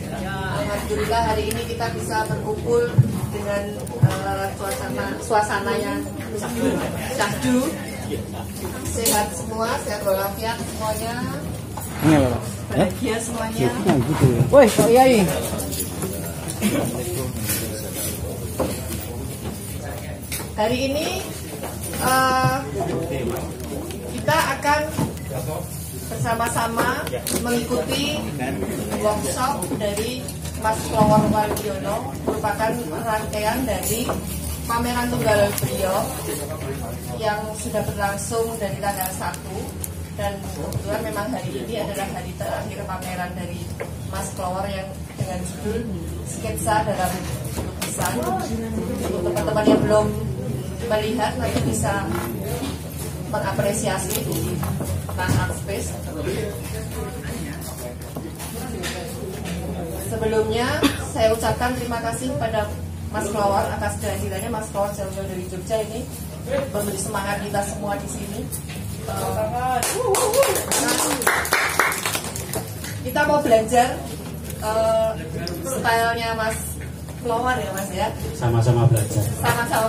Alhamdulillah hari ini kita bisa berkumpul dengan suasana yang syahdu, sehat semua, sehat walafiat semuanya, bahagia semuanya. Woi, Pak Yai. Hari ini kita akan bersama-sama mengikuti workshop dari Mas Klowor Waldiono, merupakan rangkaian dari pameran tunggal beliau yang sudah berlangsung dari tanggal 1, dan kebetulan memang hari ini adalah hari terakhir pameran dari Mas Klowor yang dengan judul Sketsa dalam Lukisan. Untuk teman-teman yang belum melihat nanti bisa mengapresiasi di Pekan Art Space. Sebelumnya saya ucapkan terima kasih kepada Mas Klowor atas kehadirannya. Mas Klowor jauh-jauh dari Jogja ini memberi semangat kita semua di sini. Kita mau belajar stylenya Mas Klowor ya Mas ya. Sama-sama belajar. Sama-sama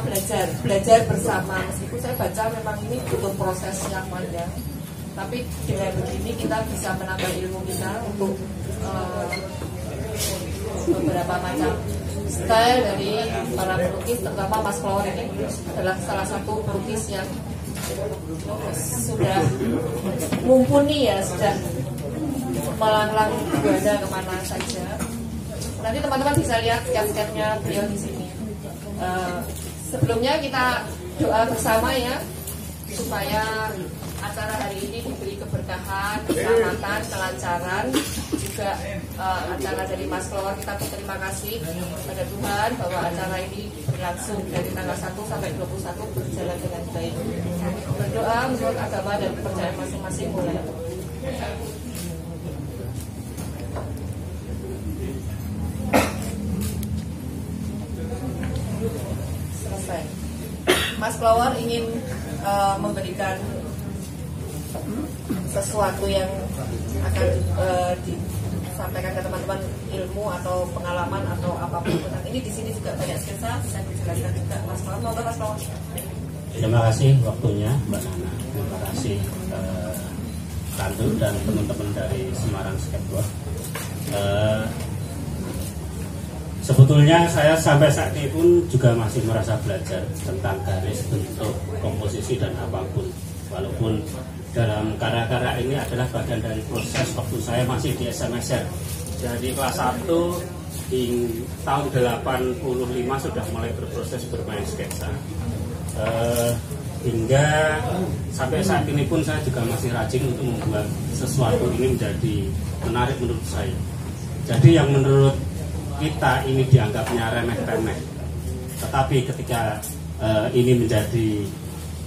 belajar bersama. Meskipun saya baca memang ini butuh proses yang panjang, tapi dengan begini kita bisa menambah ilmu kita untuk beberapa macam style dari para pelukis, terutama Mas Klowor ini adalah salah satu pelukis yang sudah mumpuni ya, sudah melanglang buana kemana saja. Nanti teman-teman bisa lihat sket-sketnya beliau di sini. Sebelumnya kita doa bersama ya, supaya acara hari ini diberi keberkahan, keselamatan, kelancaran. Juga acara dari Mas Klowor kita berterima kasih kepada Tuhan bahwa acara ini berlangsung dari tanggal 1 sampai 21 berjalan dengan baik. Berdoa menurut agama dan kepercayaan masing-masing mulai. Selesai. Mas Klowor ingin memberikan sesuatu yang akan disampaikan ke teman-teman, ilmu atau pengalaman atau apapun. Nah, ini di sini juga banyak sketsa, bisa dijelaskan juga Mas Klowor. Monggo Mas Klowor. Terima kasih waktunya Mbak Nana. Terima kasih Tantu dan teman-teman dari Semarang Skateboard. Sebetulnya saya sampai saat ini pun juga masih merasa belajar tentang garis, bentuk, komposisi dan apapun. Walaupun dalam karya-karya ini adalah bagian dari proses waktu saya masih di SMSR. Jadi kelas 1 di tahun 85 sudah mulai berproses bermain sketsa. Hingga sampai saat ini pun saya juga masih rajin untuk membuat sesuatu ini menjadi menarik menurut saya. Jadi yang menurut kita ini dianggapnya remeh-remeh, tetapi ketika ini menjadi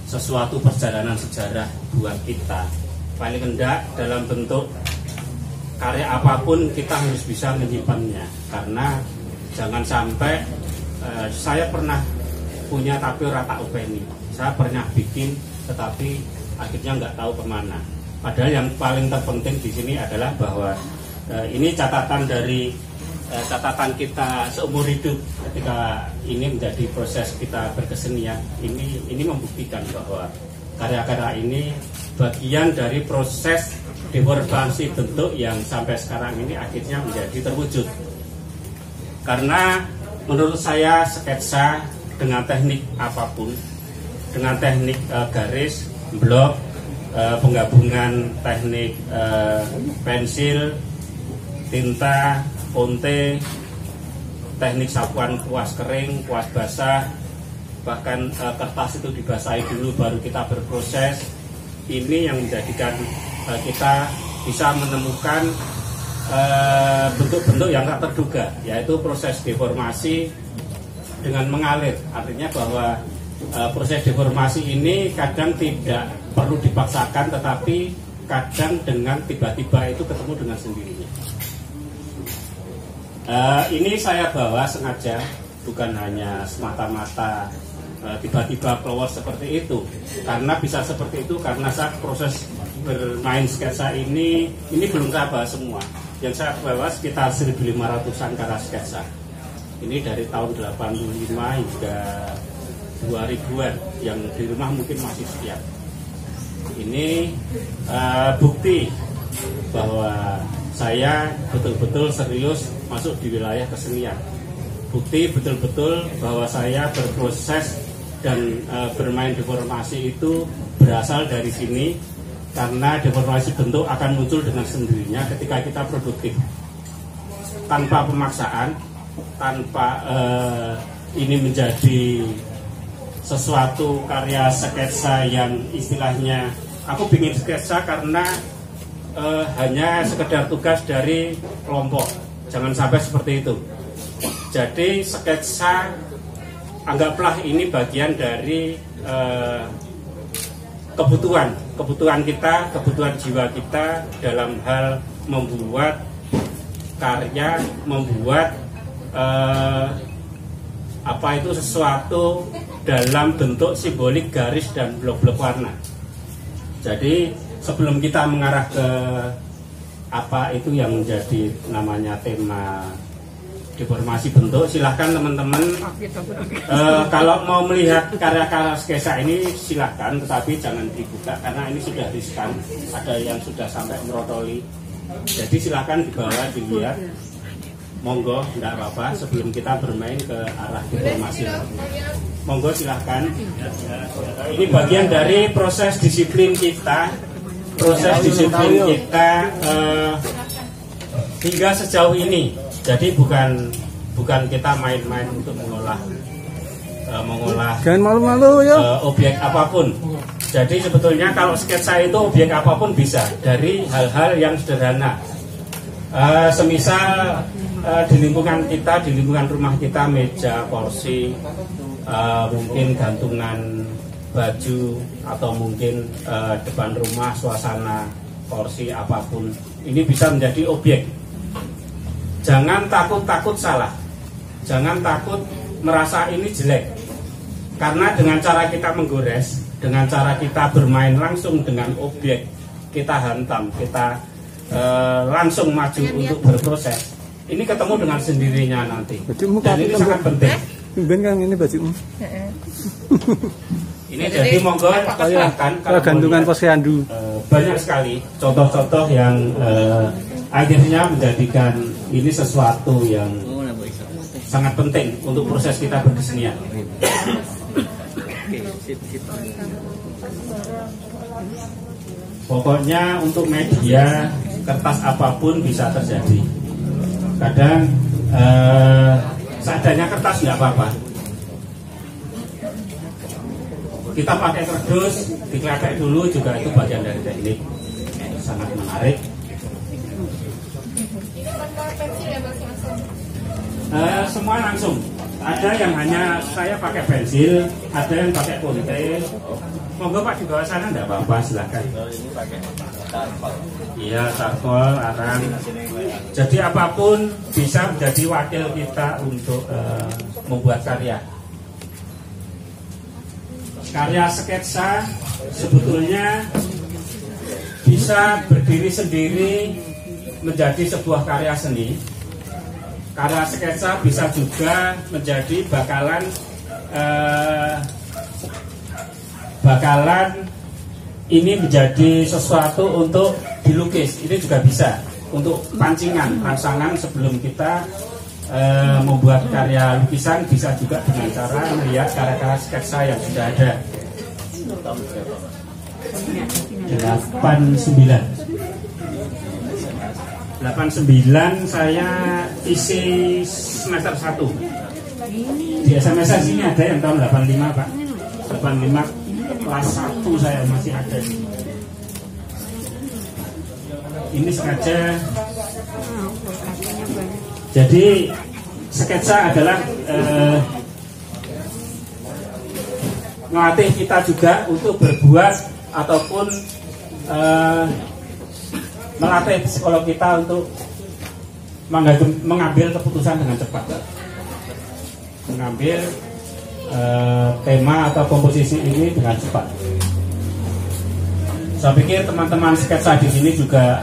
sesuatu perjalanan sejarah buat kita, paling hendak dalam bentuk karya apapun kita harus bisa menyimpannya. Karena jangan sampai saya pernah punya tapi rata openi, saya pernah bikin tetapi akhirnya nggak tahu kemana. Padahal yang paling terpenting di sini adalah bahwa ini catatan dari catatan kita seumur hidup ketika ini menjadi proses kita berkesenian. Ini membuktikan bahwa karya-karya ini bagian dari proses deformasi bentuk yang sampai sekarang ini akhirnya menjadi terwujud. Karena menurut saya sketsa dengan teknik apapun, dengan teknik garis, blok, penggabungan teknik pensil, tinta, ponte, teknik sapuan kuas kering, kuas basah, bahkan kertas itu dibasahi dulu baru kita berproses. Ini yang menjadikan kita bisa menemukan bentuk-bentuk yang tak terduga, yaitu proses deformasi dengan mengalir. Artinya bahwa proses deformasi ini kadang tidak perlu dipaksakan, tetapi kadang dengan tiba-tiba itu ketemu dengan sendirinya. Ini saya bawa sengaja, bukan hanya semata-mata tiba-tiba Klowor seperti itu. Karena bisa seperti itu karena saat proses bermain sketsa ini belum saya bahas semua. Yang saya bawa sekitar 1.500-an karya sketsa. Ini dari tahun 85 hingga 2000-an yang di rumah mungkin masih setia. Ini bukti bahwa saya betul-betul serius masuk di wilayah kesenian. Bukti betul-betul bahwa saya berproses dan bermain deformasi itu berasal dari sini, karena deformasi bentuk akan muncul dengan sendirinya ketika kita produktif, tanpa pemaksaan, tanpa ini menjadi sesuatu karya sketsa yang istilahnya aku bikin sketsa karena hanya sekedar tugas dari kelompok. Jangan sampai seperti itu. Jadi sketsa anggaplah ini bagian dari kebutuhan kita, kebutuhan jiwa kita dalam hal membuat karya, membuat sesuatu dalam bentuk simbolik garis dan blok-blok warna. Jadi sebelum kita mengarah ke apa itu yang menjadi namanya tema deformasi bentuk, silahkan teman-teman kalau mau melihat karya-karya sketsa ini silahkan, tetapi jangan dibuka karena ini sudah riskan, ada yang sudah sampai merotoli. Jadi silahkan dibawa dilihat, monggo, tidak apa-apa sebelum kita bermain ke arah deformasi. Monggo silahkan. Ini bagian dari proses disiplin kita, hingga sejauh ini. Jadi bukan kita main-main untuk mengolah objek apapun. Jadi sebetulnya kalau sketsa itu objek apapun bisa, dari hal-hal yang sederhana. Semisal di lingkungan kita, di lingkungan rumah kita, meja, kursi, mungkin gantungan baju, atau mungkin depan rumah, suasana, kursi, apapun. Ini bisa menjadi objek. Jangan takut salah, jangan takut merasa ini jelek, karena dengan cara kita menggores, dengan cara kita bermain langsung dengan objek, kita hantam, kita langsung maju untuk berproses, ini ketemu dengan sendirinya nanti. Dan ini sangat penting. Ini bajumu. Ini jadi monggo silahkan. Kalau gantungan posyandu banyak sekali contoh-contoh yang akhirnya menjadikan ini sesuatu yang sangat penting untuk proses kita berkesenian. Pokoknya untuk media, kertas apapun bisa terjadi. Kadang seadanya kertas nggak apa-apa. Kita pakai kardus, diklepek dulu juga itu bagian dari teknik. Sangat menarik. Semua langsung. Ada yang hanya saya pakai pensil, ada yang pakai ponte. Monggo Pak di bawah sana enggak apa-apa, silakan. Ini pakai tarpal. Iya, tarpal, arang. Jadi apapun bisa menjadi wakil kita untuk membuat karya. Karya sketsa sebetulnya bisa berdiri sendiri menjadi sebuah karya seni. Karya sketsa bisa juga menjadi bakalan ini menjadi sesuatu untuk dilukis. Ini juga bisa untuk pancingan, rangsangan sebelum kita membuat karya lukisan, bisa juga dengan cara melihat karya-karya sketsa yang sudah ada. 89 saya isi semester 1. Di SMS sini ada yang tahun 85 Pak. 85 kelas 1 saya masih ada. Ini sengaja. Jadi sketsa adalah melatih kita juga untuk berbuat ataupun melatih psikolog kita untuk mengambil keputusan dengan cepat, mengambil tema atau komposisi ini dengan cepat. Saya pikir teman-teman sketsa di sini juga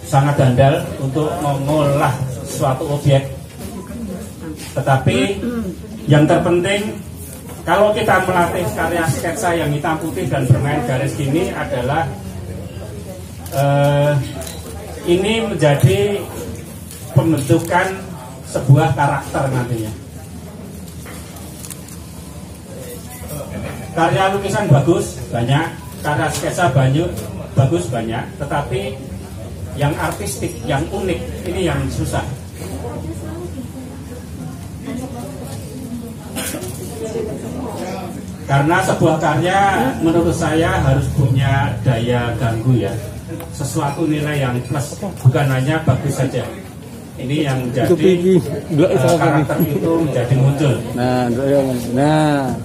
sangat handal untuk mengolah suatu objek. Tetapi yang terpenting kalau kita melatih karya sketsa yang hitam putih dan bermain garis gini adalah ini menjadi pembentukan sebuah karakter nantinya. Karya lukisan bagus banyak, karya sketsa bagus banyak, tetapi yang artistik, yang unik ini yang susah. Karena sebuah karya menurut saya harus punya daya ganggu ya, sesuatu nilai yang plus, bukan hanya bagus saja. Ini yang menjadi karakter itu menjadi muncul. Nah.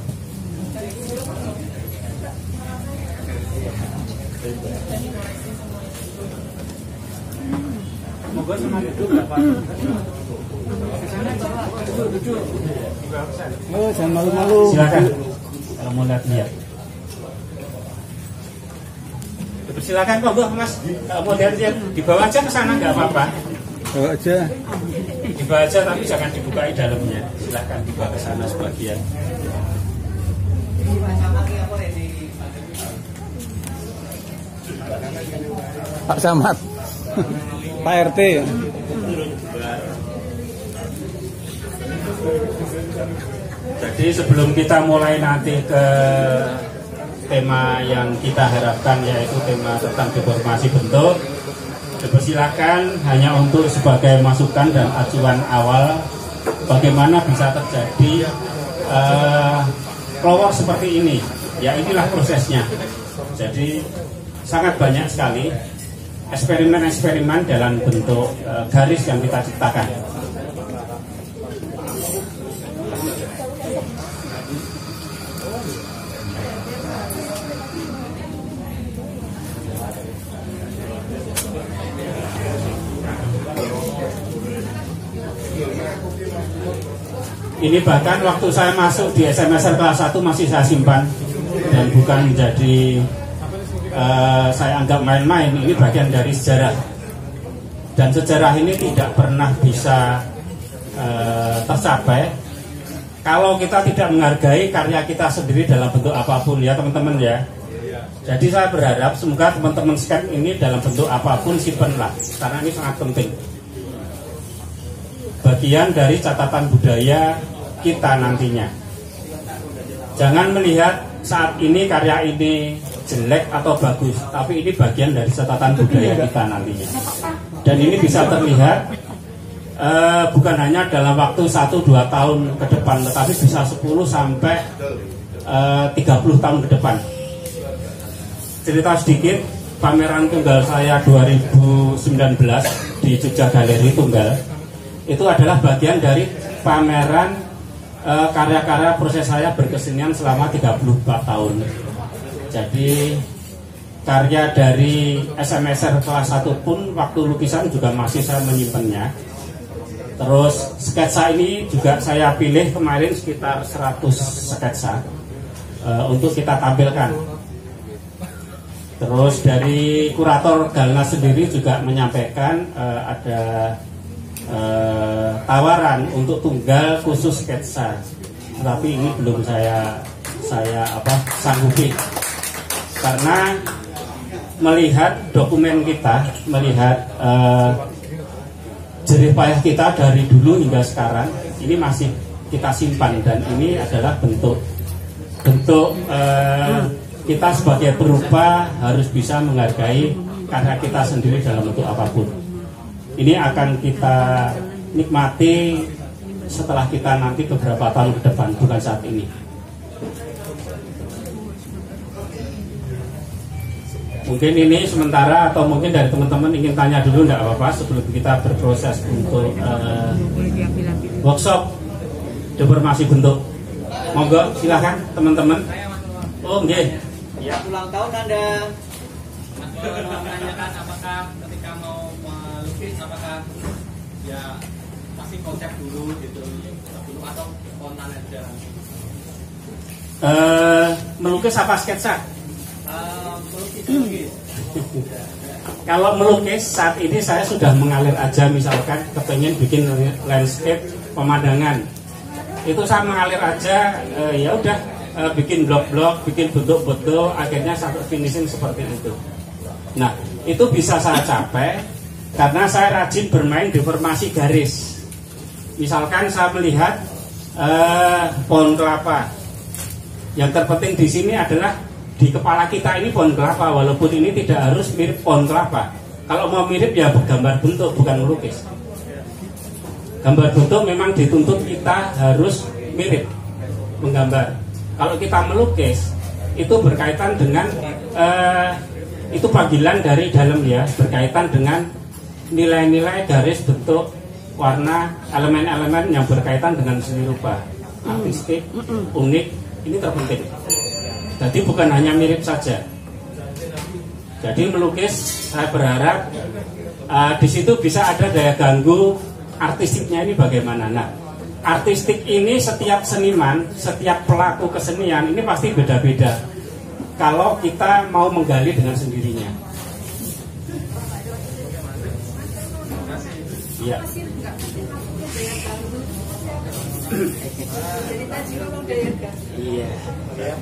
Moga sama duduk berapa? Duduk. Oh, jangan malu-malu. Silakan. Kalau mau lihat. Silakan kok Mas. Kalau mau lihat dibawa aja ke sana nggak apa-apa. Bawa aja. Dibawa aja tapi jangan dibukai dalamnya. Silakan dibawa ke sana sebagian. Pak Samad. Pak RT. Jadi sebelum kita mulai nanti ke tema yang kita harapkan, yaitu tema tentang deformasi bentuk, dipersilakan hanya untuk sebagai masukan dan acuan awal bagaimana bisa terjadi flower seperti ini. Ya inilah prosesnya. Jadi sangat banyak sekali eksperimen-eksperimen dalam bentuk garis yang kita ciptakan. Ini bahkan waktu saya masuk di SMSR kelas 1 masih saya simpan dan bukan menjadi saya anggap main-main. Ini bagian dari sejarah, dan sejarah ini tidak pernah bisa tercapai kalau kita tidak menghargai karya kita sendiri dalam bentuk apapun ya teman-teman ya. Jadi saya berharap semoga teman-teman skep ini dalam bentuk apapun simpenlah, karena ini sangat penting, bagian dari catatan budaya kita nantinya. Jangan melihat saat ini karya ini jelek atau bagus, tapi ini bagian dari catatan budaya kita nantinya. Dan ini bisa terlihat bukan hanya dalam waktu 1-2 tahun ke depan, tetapi bisa 10 sampai 30 tahun ke depan. Cerita sedikit, pameran tunggal saya 2019 di Jogja Galeri Tunggal itu adalah bagian dari pameran karya-karya proses saya berkesenian selama 34 tahun. Jadi karya dari SMSR kelas 1 pun waktu lukisan juga masih saya menyimpannya. Terus sketsa ini juga saya pilih kemarin sekitar 100 sketsa untuk kita tampilkan. Terus dari kurator Galnas sendiri juga menyampaikan ada tawaran untuk tunggal khusus sketsa, tetapi ini belum saya sanggupi, karena melihat dokumen kita, melihat jerih payah kita dari dulu hingga sekarang, ini masih kita simpan, dan ini adalah bentuk kita sebagai perupa harus bisa menghargai karya kita sendiri dalam bentuk apapun. Ini akan kita nikmati setelah kita nanti beberapa tahun ke depan, bukan saat ini. Mungkin ini sementara, atau mungkin dari teman-teman ingin tanya dulu, enggak apa-apa, sebelum kita berproses untuk workshop deformasi bentuk. Monggo silahkan teman-teman. Oh nggih. Ya, ulang tahun Anda. Menanyakan apakah ketika mau melukis apakah ya pasti konsep dulu gitu atau spontan aja? Melukis apa sketsa? Melukis. kalau melukis saat ini saya sudah mengalir aja, misalkan kepengen bikin landscape pemandangan, itu saya mengalir aja, ya udah bikin blok-blok, bikin bentuk-bentuk, akhirnya sampai finishing seperti itu. Nah, itu bisa saya capai karena saya rajin bermain deformasi garis. Misalkan saya melihat pohon kelapa, yang terpenting di sini adalah di kepala kita ini pohon kelapa, walaupun ini tidak harus mirip pohon kelapa. Kalau mau mirip ya gambar bentuk, bukan melukis. Gambar bentuk memang dituntut kita harus mirip menggambar. Kalau kita melukis itu berkaitan dengan itu panggilan dari dalam ya, berkaitan dengan nilai-nilai garis, bentuk, warna, elemen-elemen yang berkaitan dengan seni rupa, artistik, unik, ini terpenting. Jadi bukan hanya mirip saja. Jadi melukis saya berharap di situ bisa ada daya ganggu artistiknya ini bagaimana. Nah, artistik ini setiap seniman, setiap pelaku kesenian ini pasti beda-beda. Kalau kita mau menggali dengan sendirinya. Iya. Iya.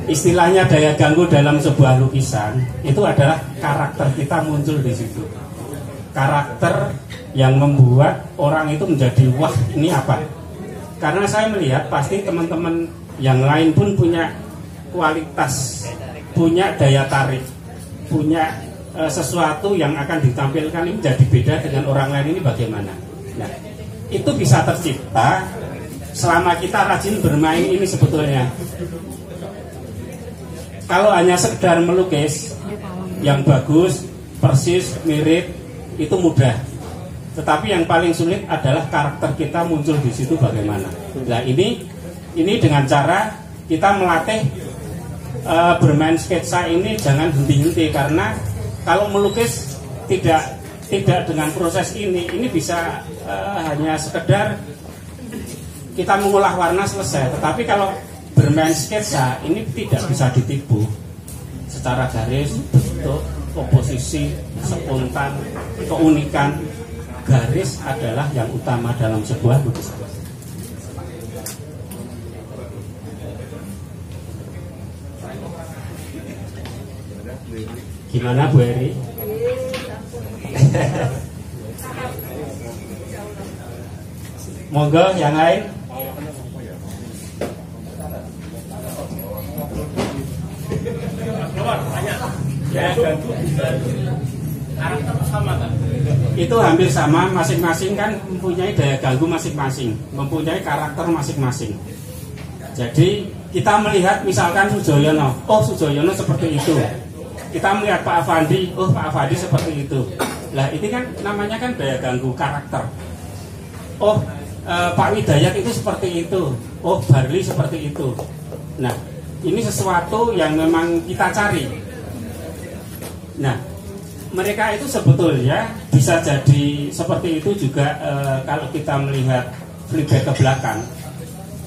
Istilahnya daya ganggu dalam sebuah lukisan itu adalah karakter kita muncul di situ. Karakter yang membuat orang itu menjadi wah, ini apa? Karena saya melihat pasti teman-teman yang lain pun punya kualitas, punya daya tarik, punya sesuatu yang akan ditampilkan ini menjadi beda dengan orang lain, ini bagaimana? Nah, itu bisa tercipta selama kita rajin bermain ini sebetulnya. Kalau hanya sekedar melukis yang bagus, persis, mirip, itu mudah. Tetapi yang paling sulit adalah karakter kita muncul di situ bagaimana. Nah, ini dengan cara kita melatih bermain sketsa ini jangan henti-henti, karena kalau melukis tidak dengan proses ini bisa hanya sekedar kita mengolah warna selesai. Tetapi kalau bermain sketsa ini tidak bisa ditipu secara garis, bentuk, komposisi, spontan, keunikan. Garis adalah yang utama dalam sebuah lukisan. Gimana Bu Eri? Monggo yang lain. Ya, karakter sama kan? Itu hampir sama, masing-masing kan mempunyai daya ganggu masing-masing, mempunyai karakter masing-masing. Jadi kita melihat misalkan Sujoyono, oh Sujoyono seperti itu. Kita melihat Pak Afandi, oh Pak Afandi seperti itu. Lah ini kan namanya kan daya ganggu karakter. Oh Pak Widayat itu seperti itu, oh Barli seperti itu. Nah ini sesuatu yang memang kita cari. Nah mereka itu sebetulnya bisa jadi seperti itu juga kalau kita melihat flashback ke belakang,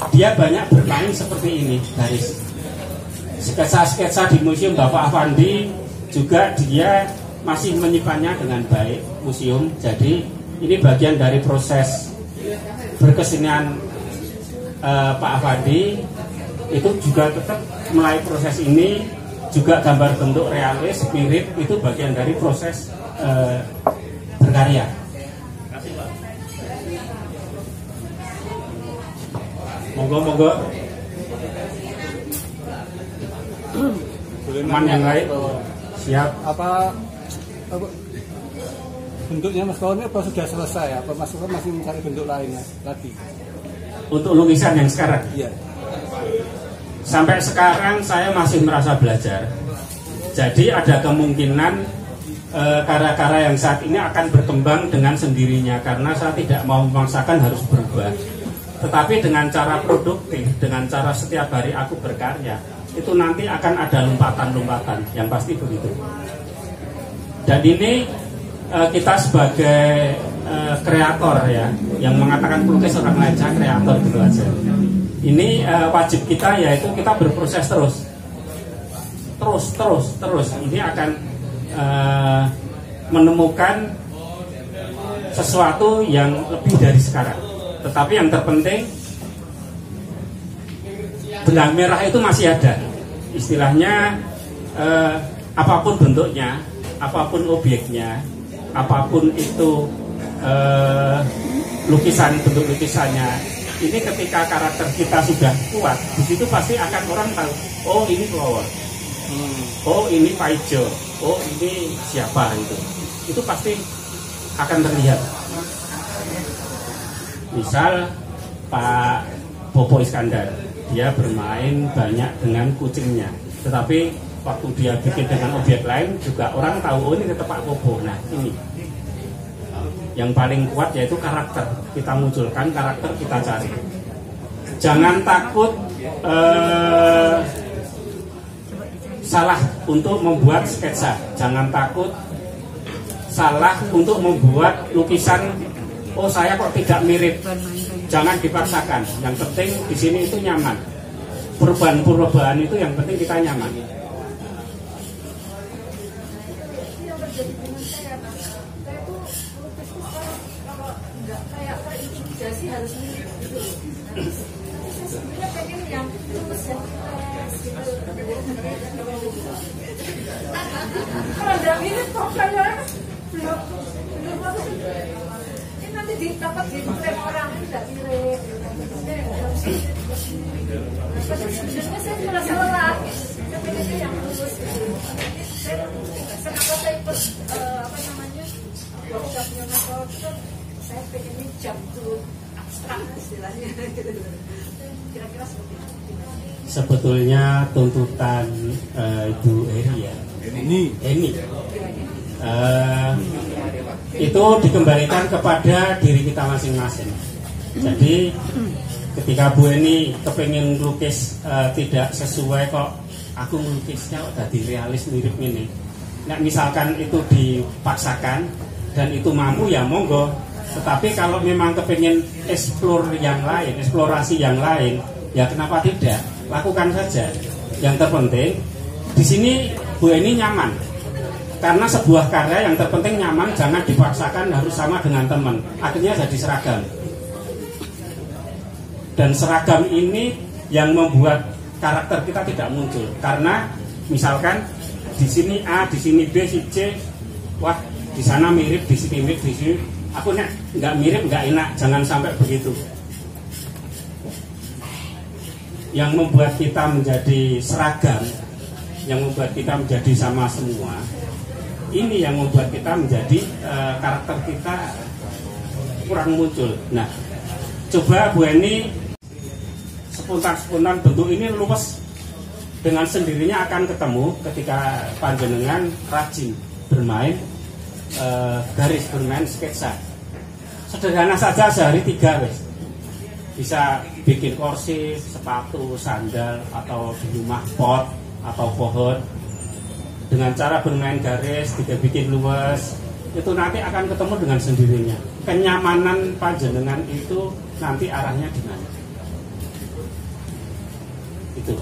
dia banyak bermain seperti ini garis. Sketsa-sketsa di Museum Bapak Afandi juga dia masih menyimpannya dengan baik museum. Jadi ini bagian dari proses berkesenian Pak Afandi, itu juga tetap melalui proses ini. Juga gambar bentuk realis, mirip, itu bagian dari proses berkarya. Monggo. Teman yang lain siap. Apa bentuknya Mas Kawan ini apa sudah selesai? Apa Mas Kawan masih mencari bentuk lainnya lagi? Untuk lukisan yang sekarang? Iya. Sampai sekarang saya masih merasa belajar. Jadi ada kemungkinan karya-karya yang saat ini akan berkembang dengan sendirinya, karena saya tidak mau memaksakan harus berubah. Tetapi dengan cara produktif, dengan cara setiap hari aku berkarya, itu nanti akan ada lompatan-lompatan, yang pasti begitu. Dan ini kita sebagai kreator ya, yang mengatakan pelukis orang lain, saya kreator gitu aja. Ini wajib kita, yaitu kita berproses terus. Ini akan menemukan sesuatu yang lebih dari sekarang. Tetapi yang terpenting benang merah itu masih ada. Istilahnya apapun bentuknya, apapun objeknya, apapun itu lukisan, bentuk lukisannya, ini ketika karakter kita sudah kuat, di situ pasti akan orang tahu, oh ini flower, oh ini Paijo, oh ini siapa itu. Itu pasti akan terlihat. Misal Pak Bobo Iskandar, dia bermain banyak dengan kucingnya, tetapi waktu dia bikin dengan objek lain juga orang tahu, oh ini tetap Pak Bobo. Nah ini yang paling kuat, yaitu karakter. Kita munculkan karakter, kita cari. Jangan takut salah untuk membuat sketsa. Jangan takut salah untuk membuat lukisan. Oh saya kok tidak mirip. Jangan dipaksakan. Yang penting di sini itu nyaman. Perubahan-perubahan itu yang penting kita nyaman. Harus mirip gitu. Saya sebenarnya pengen yang lulus yang gitu. Kalau udah mirip profilnya belum ini nanti dapat diklaim orang tidak mirip. Sebenarnya saya merasa lelah. Saya pengennya yang lulus gitu. Kenapa saya ikut apa namanya workshopnya Mas Paul itu, saya pengennya jam tuh istilahnya kira-kira seperti itu. Sebetulnya tuntutan Ibu Eri ya, ini itu dikembalikan kepada diri kita masing-masing. Jadi ketika Bu Eni kepengen lukis tidak sesuai, kok aku melukisnya udah realis mirip ini. Nah, misalkan itu dipaksakan dan itu mampu, ya monggo. Tetapi kalau memang kepengen eksplorasi yang lain, ya kenapa tidak? Lakukan saja. Yang terpenting di sini Bu Eni nyaman. Karena sebuah karya yang terpenting nyaman, jangan dipaksakan harus sama dengan teman. Akhirnya jadi seragam. Dan seragam ini yang membuat karakter kita tidak muncul. Karena misalkan di sini A, di sini B, si C, wah di sana mirip, di sini mirip, di sini aku nggak mirip, nggak enak. Jangan sampai begitu. Yang membuat kita menjadi seragam, yang membuat kita menjadi sama semua, ini yang membuat kita menjadi karakter kita kurang muncul. Nah, coba Bu Eni spontan bentuk ini luwes, dengan sendirinya akan ketemu ketika panjenengan rajin bermain garis, bermain sketsa. Sederhana saja, sehari 3 wes bisa bikin kursi, sepatu, sandal, atau di rumah pot atau pohon. Dengan cara bermain garis, tidak bikin luas, itu nanti akan ketemu dengan sendirinya. Kenyamanan panjenengan itu nanti arahnya di mana? Itu.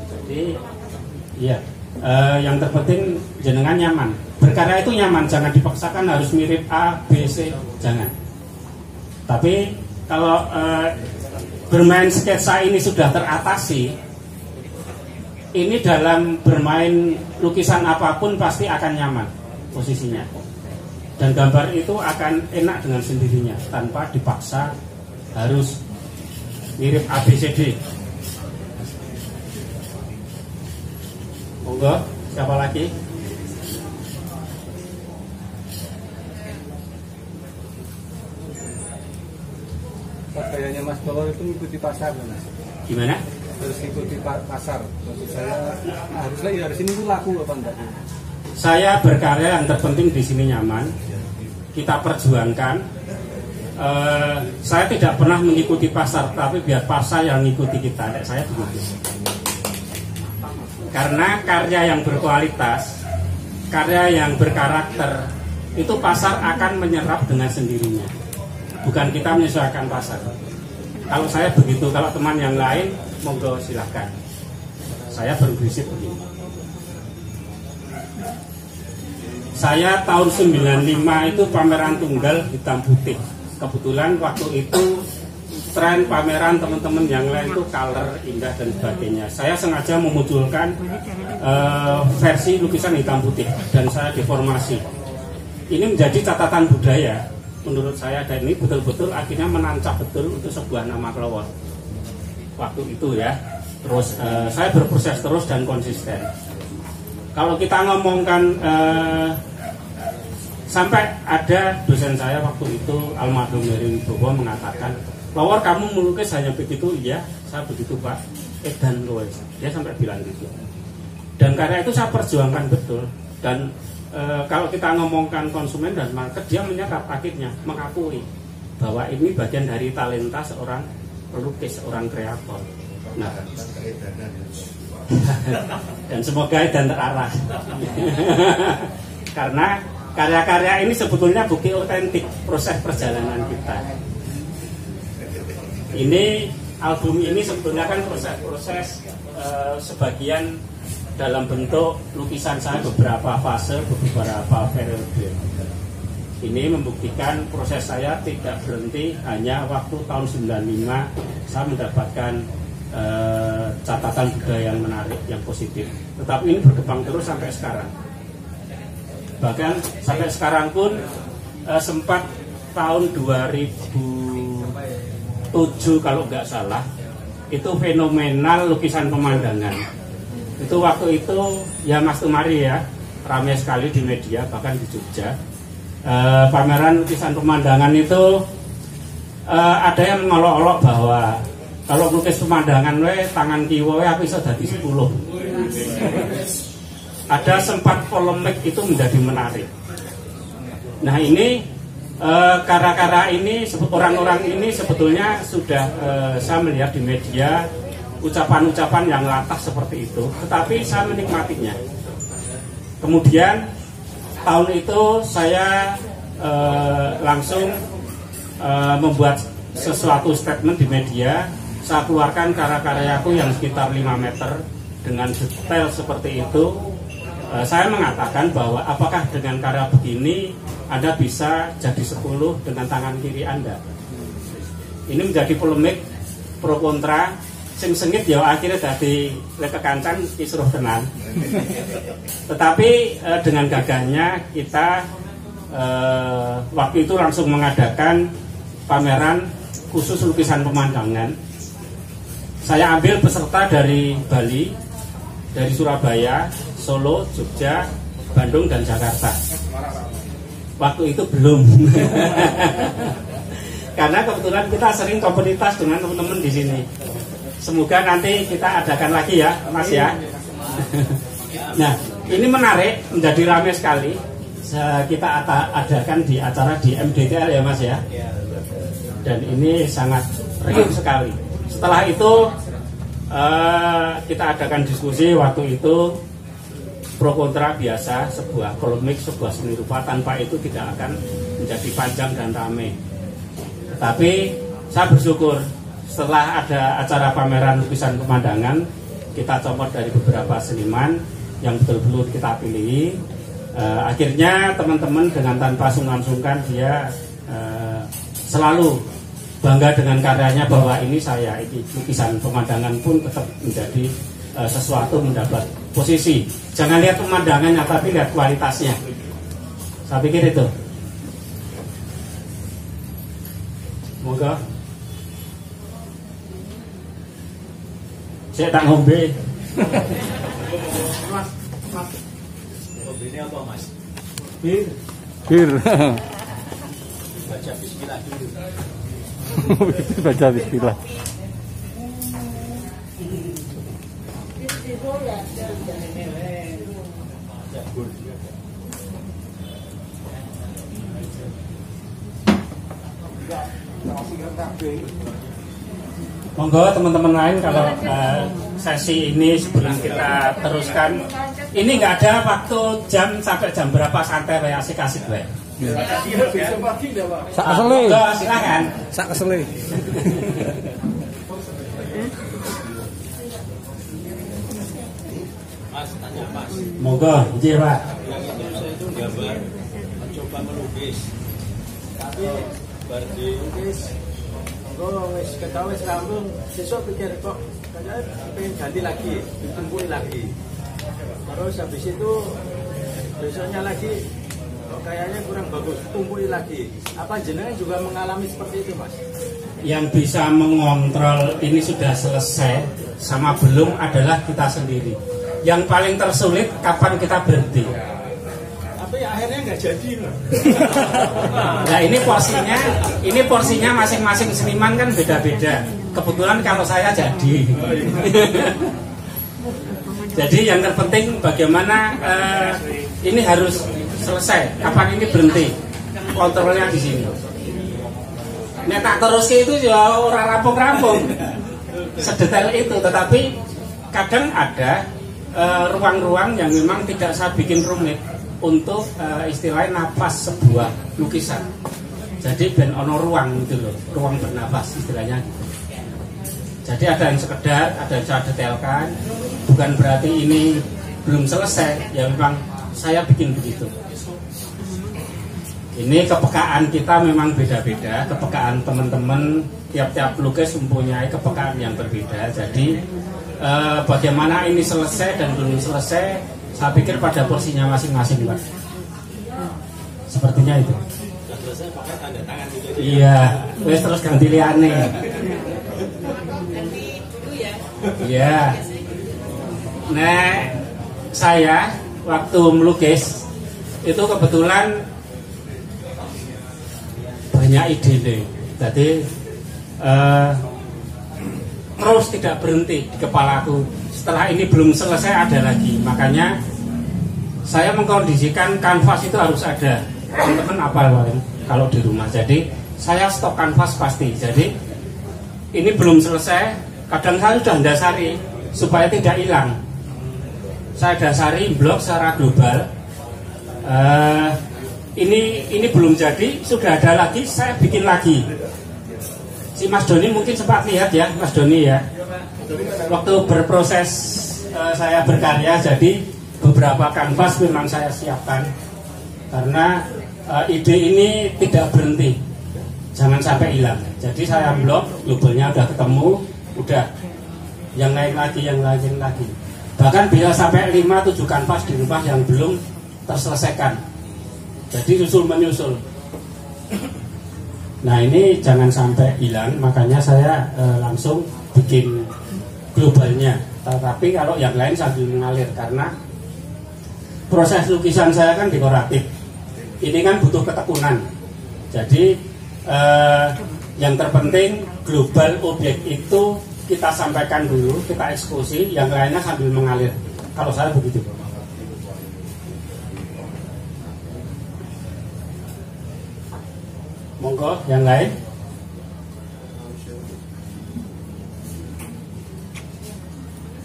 Jadi, ya, yang terpenting jenengan nyaman. Berkarya itu nyaman, jangan dipaksakan harus mirip A, B, C, jangan. Tapi kalau bermain sketsa ini sudah teratasi, ini dalam bermain lukisan apapun pasti akan nyaman posisinya. Dan gambar itu akan enak dengan sendirinya tanpa dipaksa harus mirip ABCD. Monggo, siapa lagi? Kayaknya Mas Bawal itu mengikuti pasar, Mas. Gimana? Harus ikuti pasar. Maksud saya harusnya ya di sini itu laku apa enggak? Saya berkarya yang terpenting di sini nyaman. Kita perjuangkan. Saya tidak pernah mengikuti pasar, tapi biar pasar yang mengikuti kita. Saya begitu. Karena karya yang berkualitas, karya yang berkarakter, itu pasar akan menyerap dengan sendirinya. Bukan kita menyesuaikan pasar. Kalau saya begitu, kalau teman yang lain, monggo silahkan. Saya berprinsip begini. Saya tahun 95 itu pameran tunggal hitam putih. Kebetulan waktu itu tren pameran teman-teman yang lain itu color, indah dan sebagainya. Saya sengaja memunculkan versi lukisan hitam putih dan saya deformasi. Ini menjadi catatan budaya menurut saya, dan ini betul-betul akhirnya menancap betul untuk sebuah nama Klowor waktu itu ya. Terus saya berproses terus dan konsisten. Kalau kita ngomongkan sampai ada dosen saya waktu itu almarhum Heri Wibowo mengatakan, Klowor kamu melukis hanya begitu? Iya, saya begitu Pak. Dan Lois, dia sampai bilang gitu. Dan karena itu saya perjuangkan betul. Dan kalau kita ngomongkan konsumen dan market, dia menyerap akhirnya, mengakui bahwa ini bagian dari talenta seorang pelukis, seorang kreator. Nah, dan semoga dan terarah. Karena karya-karya ini sebetulnya bukti otentik proses perjalanan kita. Ini album ini sebetulnya kan proses sebagian dalam bentuk lukisan saya beberapa fase, beberapa periode. Ini membuktikan proses saya tidak berhenti hanya waktu tahun 95 saya mendapatkan catatan budaya yang menarik, yang positif. Tetapi ini berkembang terus sampai sekarang. Bahkan sampai sekarang pun sempat tahun 2007 kalau nggak salah, itu fenomenal lukisan pemandangan. Itu waktu itu ya Mas Tumari ya, ramai sekali di media, bahkan di Jogja. Pameran lukisan pemandangan itu ada yang mengolok-olok bahwa kalau lukis pemandangan tangan kiwa aku bisa jadi 10. Ada sempat polemik itu menjadi menarik. Nah ini karya-karya ini orang-orang ini sebetulnya sudah saya melihat di media ucapan-ucapan yang latah seperti itu, tetapi saya menikmatinya. Kemudian tahun itu saya langsung membuat sesuatu statement di media. Saya keluarkan karya-karyaku yang sekitar 5 meter dengan detail seperti itu. Saya mengatakan bahwa apakah dengan karya begini Anda bisa jadi 10 dengan tangan kiri Anda. Ini menjadi polemik pro kontra. Sing sengit ya akhirnya dadi kekancan kisruh tenan. Tetapi dengan gagahnya kita waktu itu langsung mengadakan pameran khusus lukisan pemandangan. Saya ambil peserta dari Bali, dari Surabaya, Solo, Jogja, Bandung, dan Jakarta. Waktu itu belum. Karena kebetulan kita sering komunitas dengan teman-teman di sini. Semoga nanti kita adakan lagi ya, Mas ya. Nah, ini menarik, menjadi ramai sekali. Kita adakan di acara di MDTL ya, Mas ya. Dan ini sangat riuh sekali. Setelah itu kita adakan diskusi waktu itu pro kontra biasa, sebuah polemik, sebuah seni rupa. Tanpa itu tidak akan menjadi panjang dan ramai. Tetapi saya bersyukur setelah ada acara pameran lukisan pemandangan, kita copot dari beberapa seniman yang betul-betul kita pilih. Akhirnya teman-teman dengan tanpa sungkan-sungkan dia selalu bangga dengan karyanya bahwa ini saya, ini lukisan pemandangan pun tetap menjadi sesuatu mendapat posisi. Jangan lihat pemandangannya tapi lihat kualitasnya. Saya pikir itu. Moga saya tak ngombe. Mas. Ini apa Mas? Bir. Baca bismillah dulu. Baca bismillah. Monggo teman-teman lain kalau sesi ini sebelum kita teruskan, ini nggak ada waktu jam sampai jam berapa, santai ya, asik-asik baik. Sak kesele. Silakan. Sak kesele. Mas tanya Mas. Monggo, nggih Pak. Saya itu nggak menggambar, mencoba melukis. Tapi baru dilukis, kok wis ketawa wis rampung, sesuk pikir kok kayaknya pengen ganti lagi, ditumpui lagi. Terus habis itu besoknya lagi kok kayaknya kurang bagus, tumpui lagi. Apa jenengan juga mengalami seperti itu, Mas? Yang bisa mengontrol ini sudah selesai sama belum adalah kita sendiri. Yang paling tersulit kapan kita berhenti. Tapi akhirnya nggak jadi loh. Nah ini porsinya masing-masing seniman kan beda-beda. Kebetulan kalau saya jadi. Jadi yang terpenting bagaimana ini harus selesai. Kapan ini berhenti? Kontrolnya di sini. Nek tak terus itu ya orang rampung-rampung sedetail itu, tetapi kadang ada ruang-ruang yang memang tidak saya bikin rumit untuk istilahnya napas sebuah lukisan. Jadi ben ono ruang gitu loh, ruang bernapas istilahnya. Jadi ada yang sekedar, ada yang saya detailkan, bukan berarti ini belum selesai, ya memang saya bikin begitu. Ini kepekaan kita memang beda-beda, kepekaan teman-teman tiap-tiap pelukis mempunyai kepekaan yang berbeda. Jadi bagaimana ini selesai dan belum selesai, saya pikir pada porsinya masing-masing, Pak. Sepertinya itu. Selesai pakai tanda tangan gitu. Iya, wes terus ganti liane. Iya. Nah, saya waktu melukis itu kebetulan banyak ide nih. Jadi terus tidak berhenti di kepalaku. Setelah ini belum selesai ada lagi. Makanya saya mengkondisikan kanvas itu harus ada. Teman-teman apal kalau di rumah. Jadi saya stok kanvas pasti. Jadi ini belum selesai. Kadang saya sudah dasari supaya tidak hilang. Saya dasari blok secara global. Ini belum jadi, sudah ada lagi, saya bikin lagi. Si Mas Doni mungkin sempat lihat ya, Mas Doni ya. Waktu berproses saya berkarya, jadi beberapa kanvas memang saya siapkan. Karena ide ini tidak berhenti, jangan sampai hilang. Jadi saya blok, globalnya udah ketemu, udah yang lain lagi, yang lain lagi. Bahkan bisa sampai 5-7 kanvas di rumah yang belum terselesaikan. Jadi susul menyusul. Nah ini jangan sampai hilang, makanya saya langsung bikin globalnya. Tetapi kalau yang lain sambil mengalir, karena proses lukisan saya kan dekoratif. Ini kan butuh ketekunan. Jadi yang terpenting global objek itu kita sampaikan dulu, kita eksekusi, yang lainnya sambil mengalir. Kalau saya begitu. Monggo, yang lain.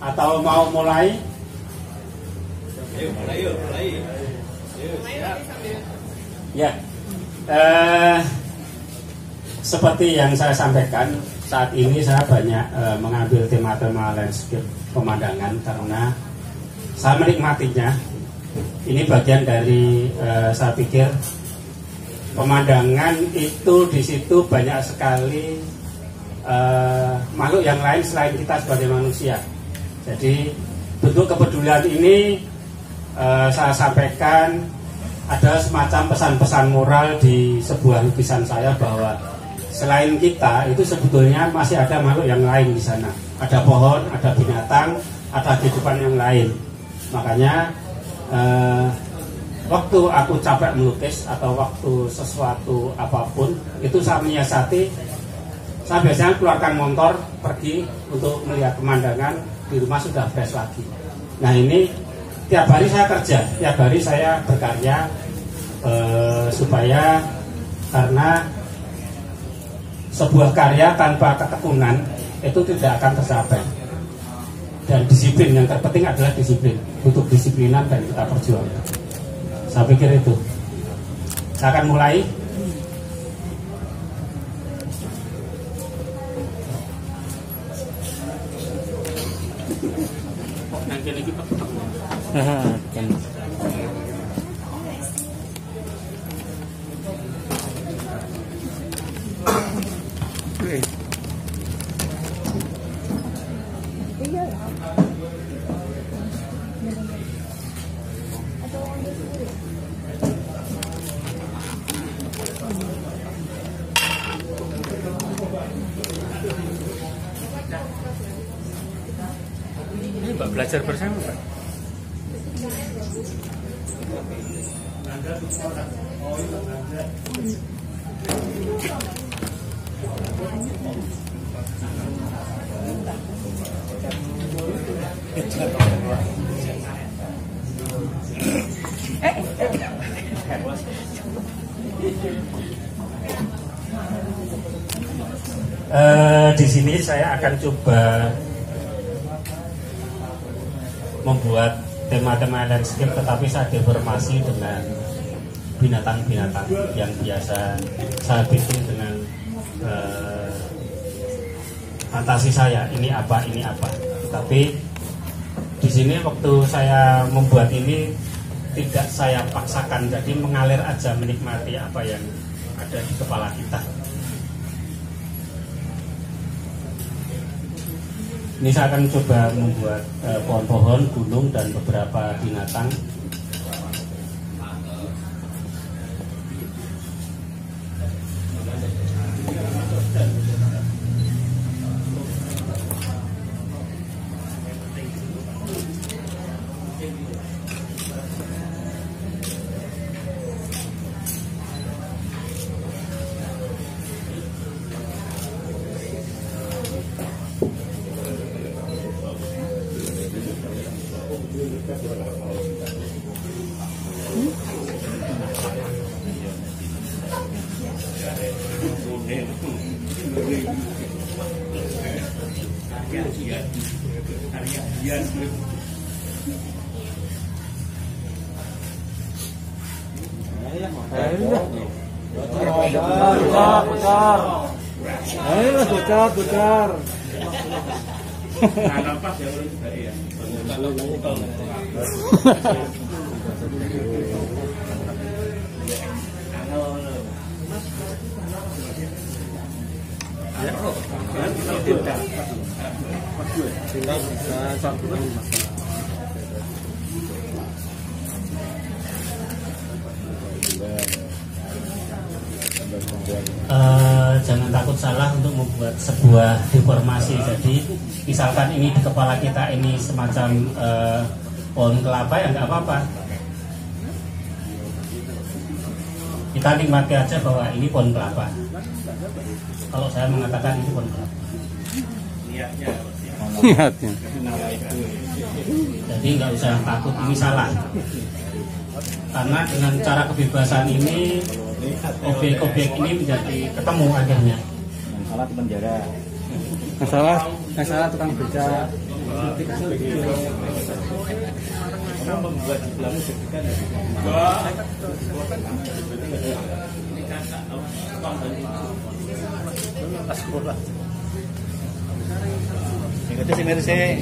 Atau mau mulai? Ayo, mulai. Ya, seperti yang saya sampaikan, saat ini saya banyak mengambil tema-tema landscape pemandangan karena saya menikmatinya. Ini bagian dari saya pikir pemandangan itu di situ banyak sekali makhluk yang lain selain kita sebagai manusia. Jadi bentuk kepedulian ini saya sampaikan, ada semacam pesan-pesan moral di sebuah lukisan saya bahwa selain kita itu sebetulnya masih ada makhluk yang lain di sana. Ada pohon, ada binatang, ada kehidupan yang lain. Makanya waktu aku capek melukis atau waktu sesuatu apapun itu saya menyiasati, saya biasanya keluarkan motor pergi untuk melihat pemandangan, di rumah sudah fresh lagi. Nah ini tiap hari saya kerja, tiap hari saya berkarya supaya, karena sebuah karya tanpa ketekunan itu tidak akan tercapai. Dan disiplin, yang terpenting adalah disiplin. Butuh disiplinan dan kita perjuangkan. Saya pikir itu. Saya akan mulai. dulu. Iya. Atau Anda sendiri? Ini Mbak belajar bersama Pak? Di sini saya akan coba membuat tema-tema landscape, tetapi saya deformasi dengan binatang-binatang yang biasa saya bikin dengan fantasi saya. Ini apa. Tapi di sini waktu saya membuat ini tidak saya paksakan, jadi mengalir aja, menikmati apa yang ada di kepala kita. Ini saya akan coba membuat pohon-pohon, gunung, dan beberapa binatang. Putar. Jangan takut salah untuk membuat sebuah deformasi. Jadi misalkan ini di kepala kita ini semacam pohon kelapa, ya nggak apa-apa. Kita nikmati aja bahwa ini pohon kelapa. Kalau saya mengatakan ini pohon kelapa. Niatnya. Jadi nggak usah takut ini salah. Karena dengan cara kebebasan ini objek-objek ini menjadi ketemu akhirnya. Masalah di penjara. Masalah tukang beca. Membuat jumlahmu deg-degan ya. Yang itu si Mercy.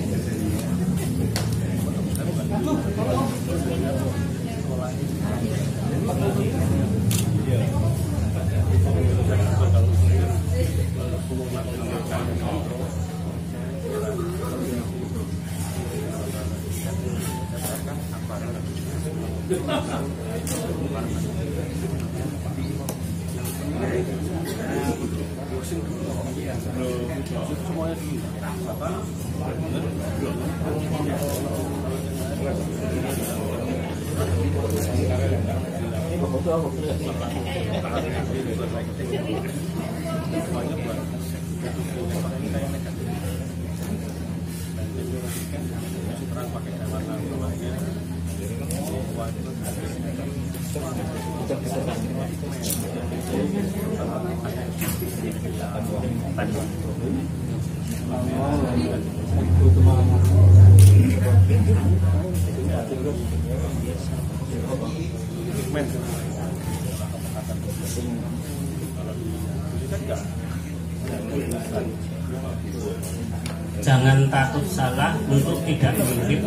jangan takut salah untuk tidak mirip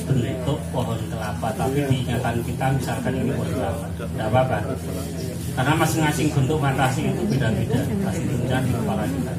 bentuk pohon kelapa, tapi diingatan kita misalkan ini pohon kelapa, tidak apa-apa, karena masing-masing bentuk fantasi itu beda-beda, pasti muncul di kepala kita.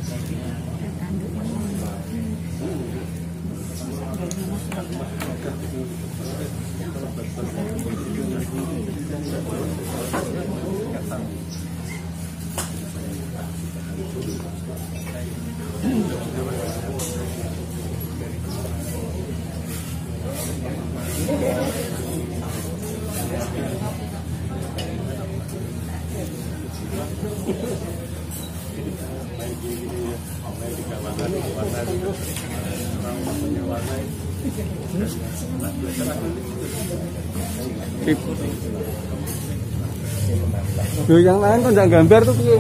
Loh, yang lain kan nggak gambar tuh piye?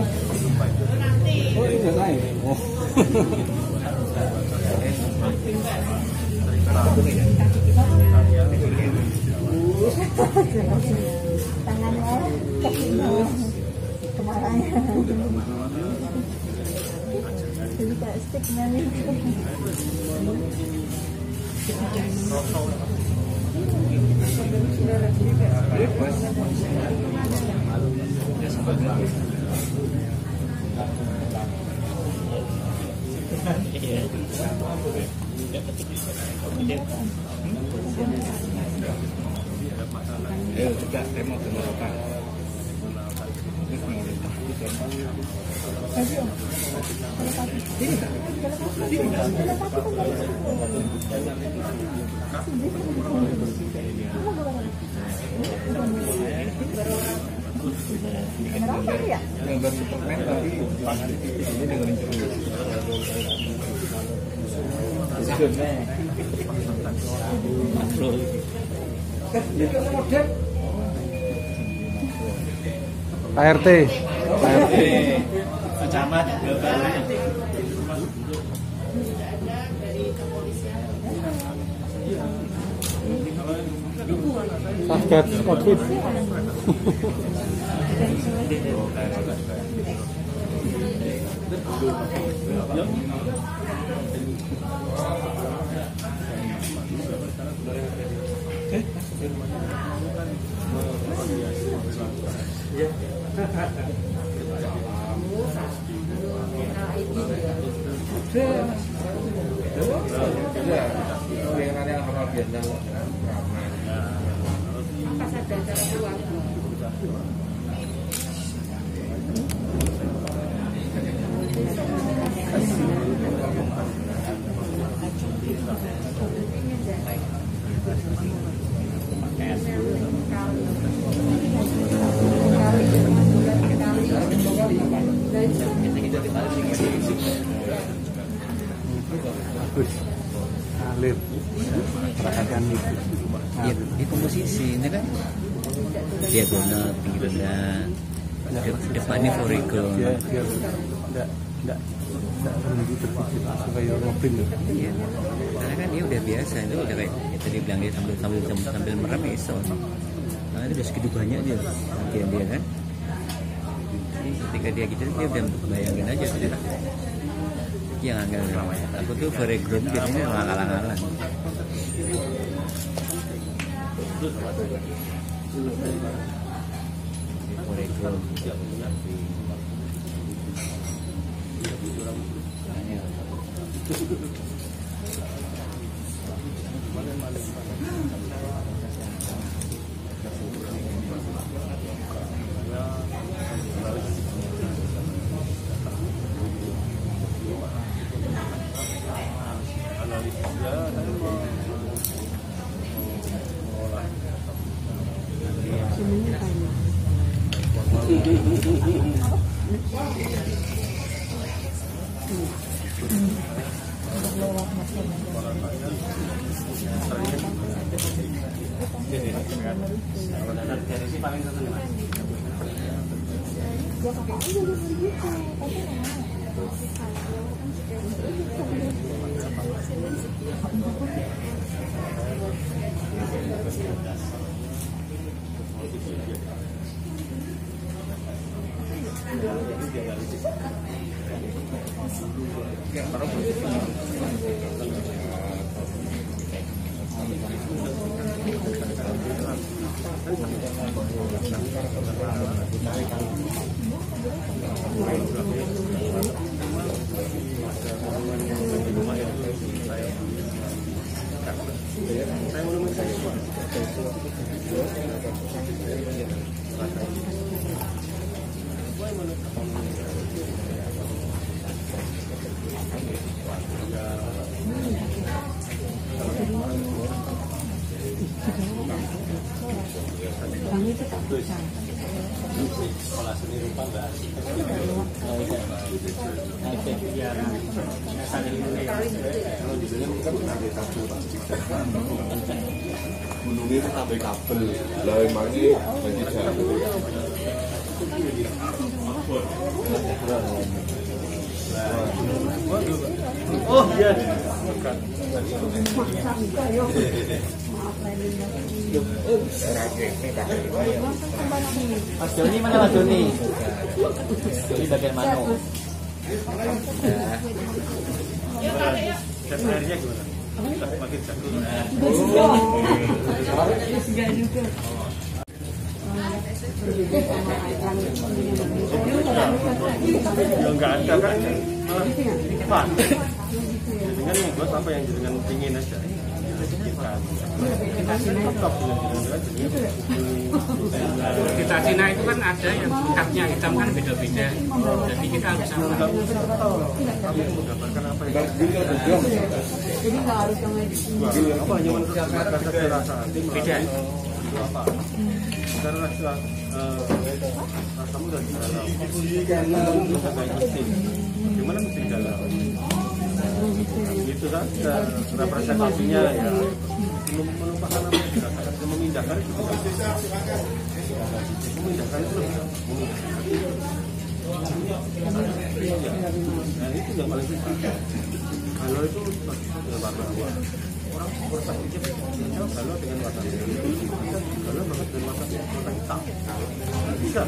Oh, ini yang lain. Oh. Gambar Superman tapi ini dengerin cerita. Pak RT. Camat Satgas Covid. Alir. Perhatian itu. Ya, di komposisi ini kan diagonal, tinggi rendah, depannya foreground. Biar enggak menunggu terpikir supaya ngobrol loh. Iya, karena kan dia udah biasa, itu udah kayak tadi bilang dia sambil merem iso. Nah itu udah segitu banyak dia latihan dia kan. Jadi ketika dia gitu dia udah bayangin aja sudah. Ya nggak, aku tuh foreground biasanya ngalang-ngalang. Foreground. Sekolah seni rupa Mbak. Gunungnya itu sampai kabel, lah emangnya bagi jalan. Oh iya. Mas Joni mana Mas Joni? Joni bagian mana? Dan airnya gimana? Makin jatuh. Ya nggak ada kan? Pak, dengan yang buat apa yang dengan pingin aja. Kita Cina itu kan ada yang katnya hitam kan beda-beda. Jadi kita harus sama. Kami menggambarkan apa yang Jadi nggak harus yang apa hanya menurut rasa Beda. apa? Karena rasamu dari dalam itu sampai mesin. Gimana mesin dalam? Itu kan representasinya ya melupakan apa yang dirasakan, memindahkan itu juga memindahkan itu bisa nah itu yang paling susah. Kalau itu warna orang berpikir kalau dengan warna kalau banget dengan warna hitam bisa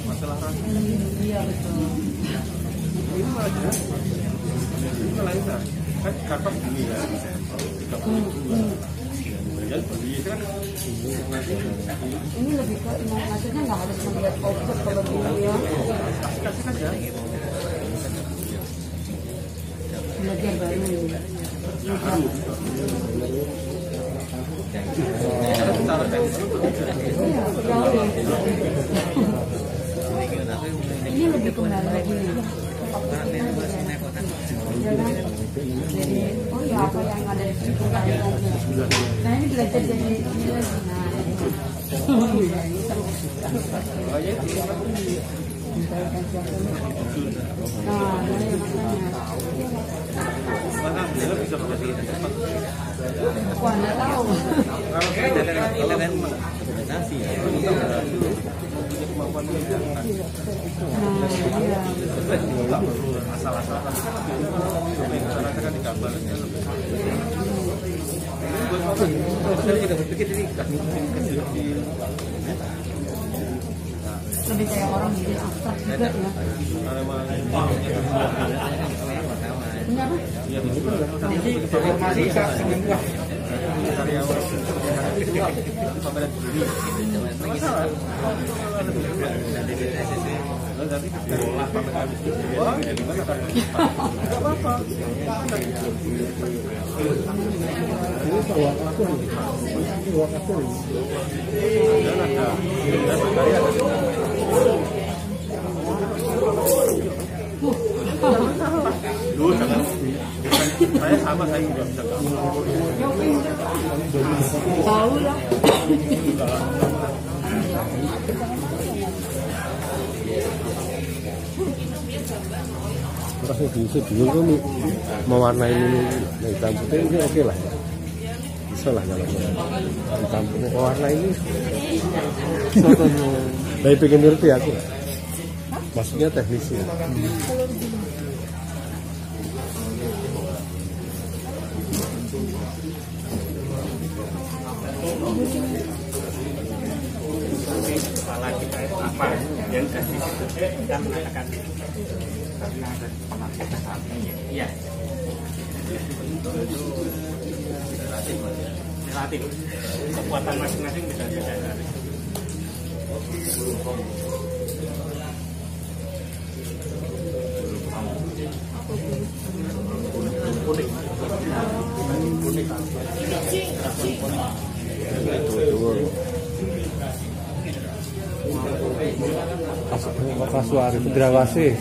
masalah rasa. Iya betul. Ini malah kan karpet gini ya, kemudian beli kan Ini lebih ke maksudnya nggak harus melihat objek kalau dulu ya. kasih saja. Belajar baru ini. Cara teknis itu Iya, jauh. Ini lebih kembali lagi nih. Jadi, oh ya apa yang ada di situ kan. Nah ini belajar jadi ini lagi. Nah, ini seru. Nah, ini makanya. mana dia bisa menjadi Wah, nggak tahu. kalau Kita kan dokumentasi ya. kemampuan dia Nah, iya. nggak perlu asal-asal tapi kan lebih karena kan di gambar Saya juga berpikir tadi Lebih kayak orang bikin abstrak juga ya. Punya apa? Saya sama, saya juga bisa Tahu lah. Terus bisa bingung tuh mewarnai ini hitam putih ini oke lah ya. Bisa lah kalau hitam putih warna ini. Tapi pengen ngerti aku. Maksudnya teknisnya. kepala apa yang dari situ kita mengatakan karena ada pemakaian iya relatif kekuatan masing-masing beda-beda. Kasuari, Sendrawasih.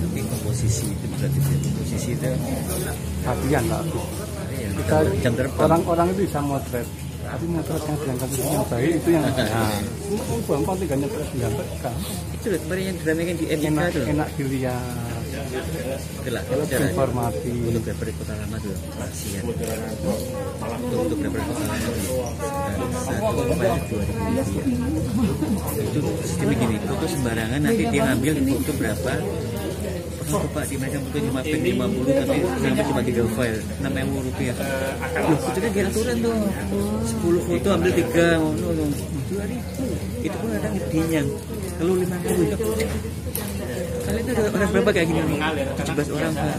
Tapi komposisi itu berarti komposisi itu Latihan lah. ya, Kita jam terbang. orang itu bisa motret. Tapi motret yang sedangkan yang baik itu yang gampang tinggal nyetret kan. Itu loh kemarin yang drama yang di MK tuh. Enak dilihat. Itulah cara Informatif. fotografer kota lama tuh kasihan. Fotografer kota lama tuh satu kemarin 2000 itu sistemnya gini, foto sembarangan nanti dia ngambil foto berapa pernah tuh Pak di mereka foto 50 tapi sampai cuma 3 file Rp60 loh itu kan dia aturan tuh 10 foto ambil 3 mau 2.000 itu pun ada ngedinya kalau 50 kalian tuh ada orang berapa kayak gini nih 17 orang Pak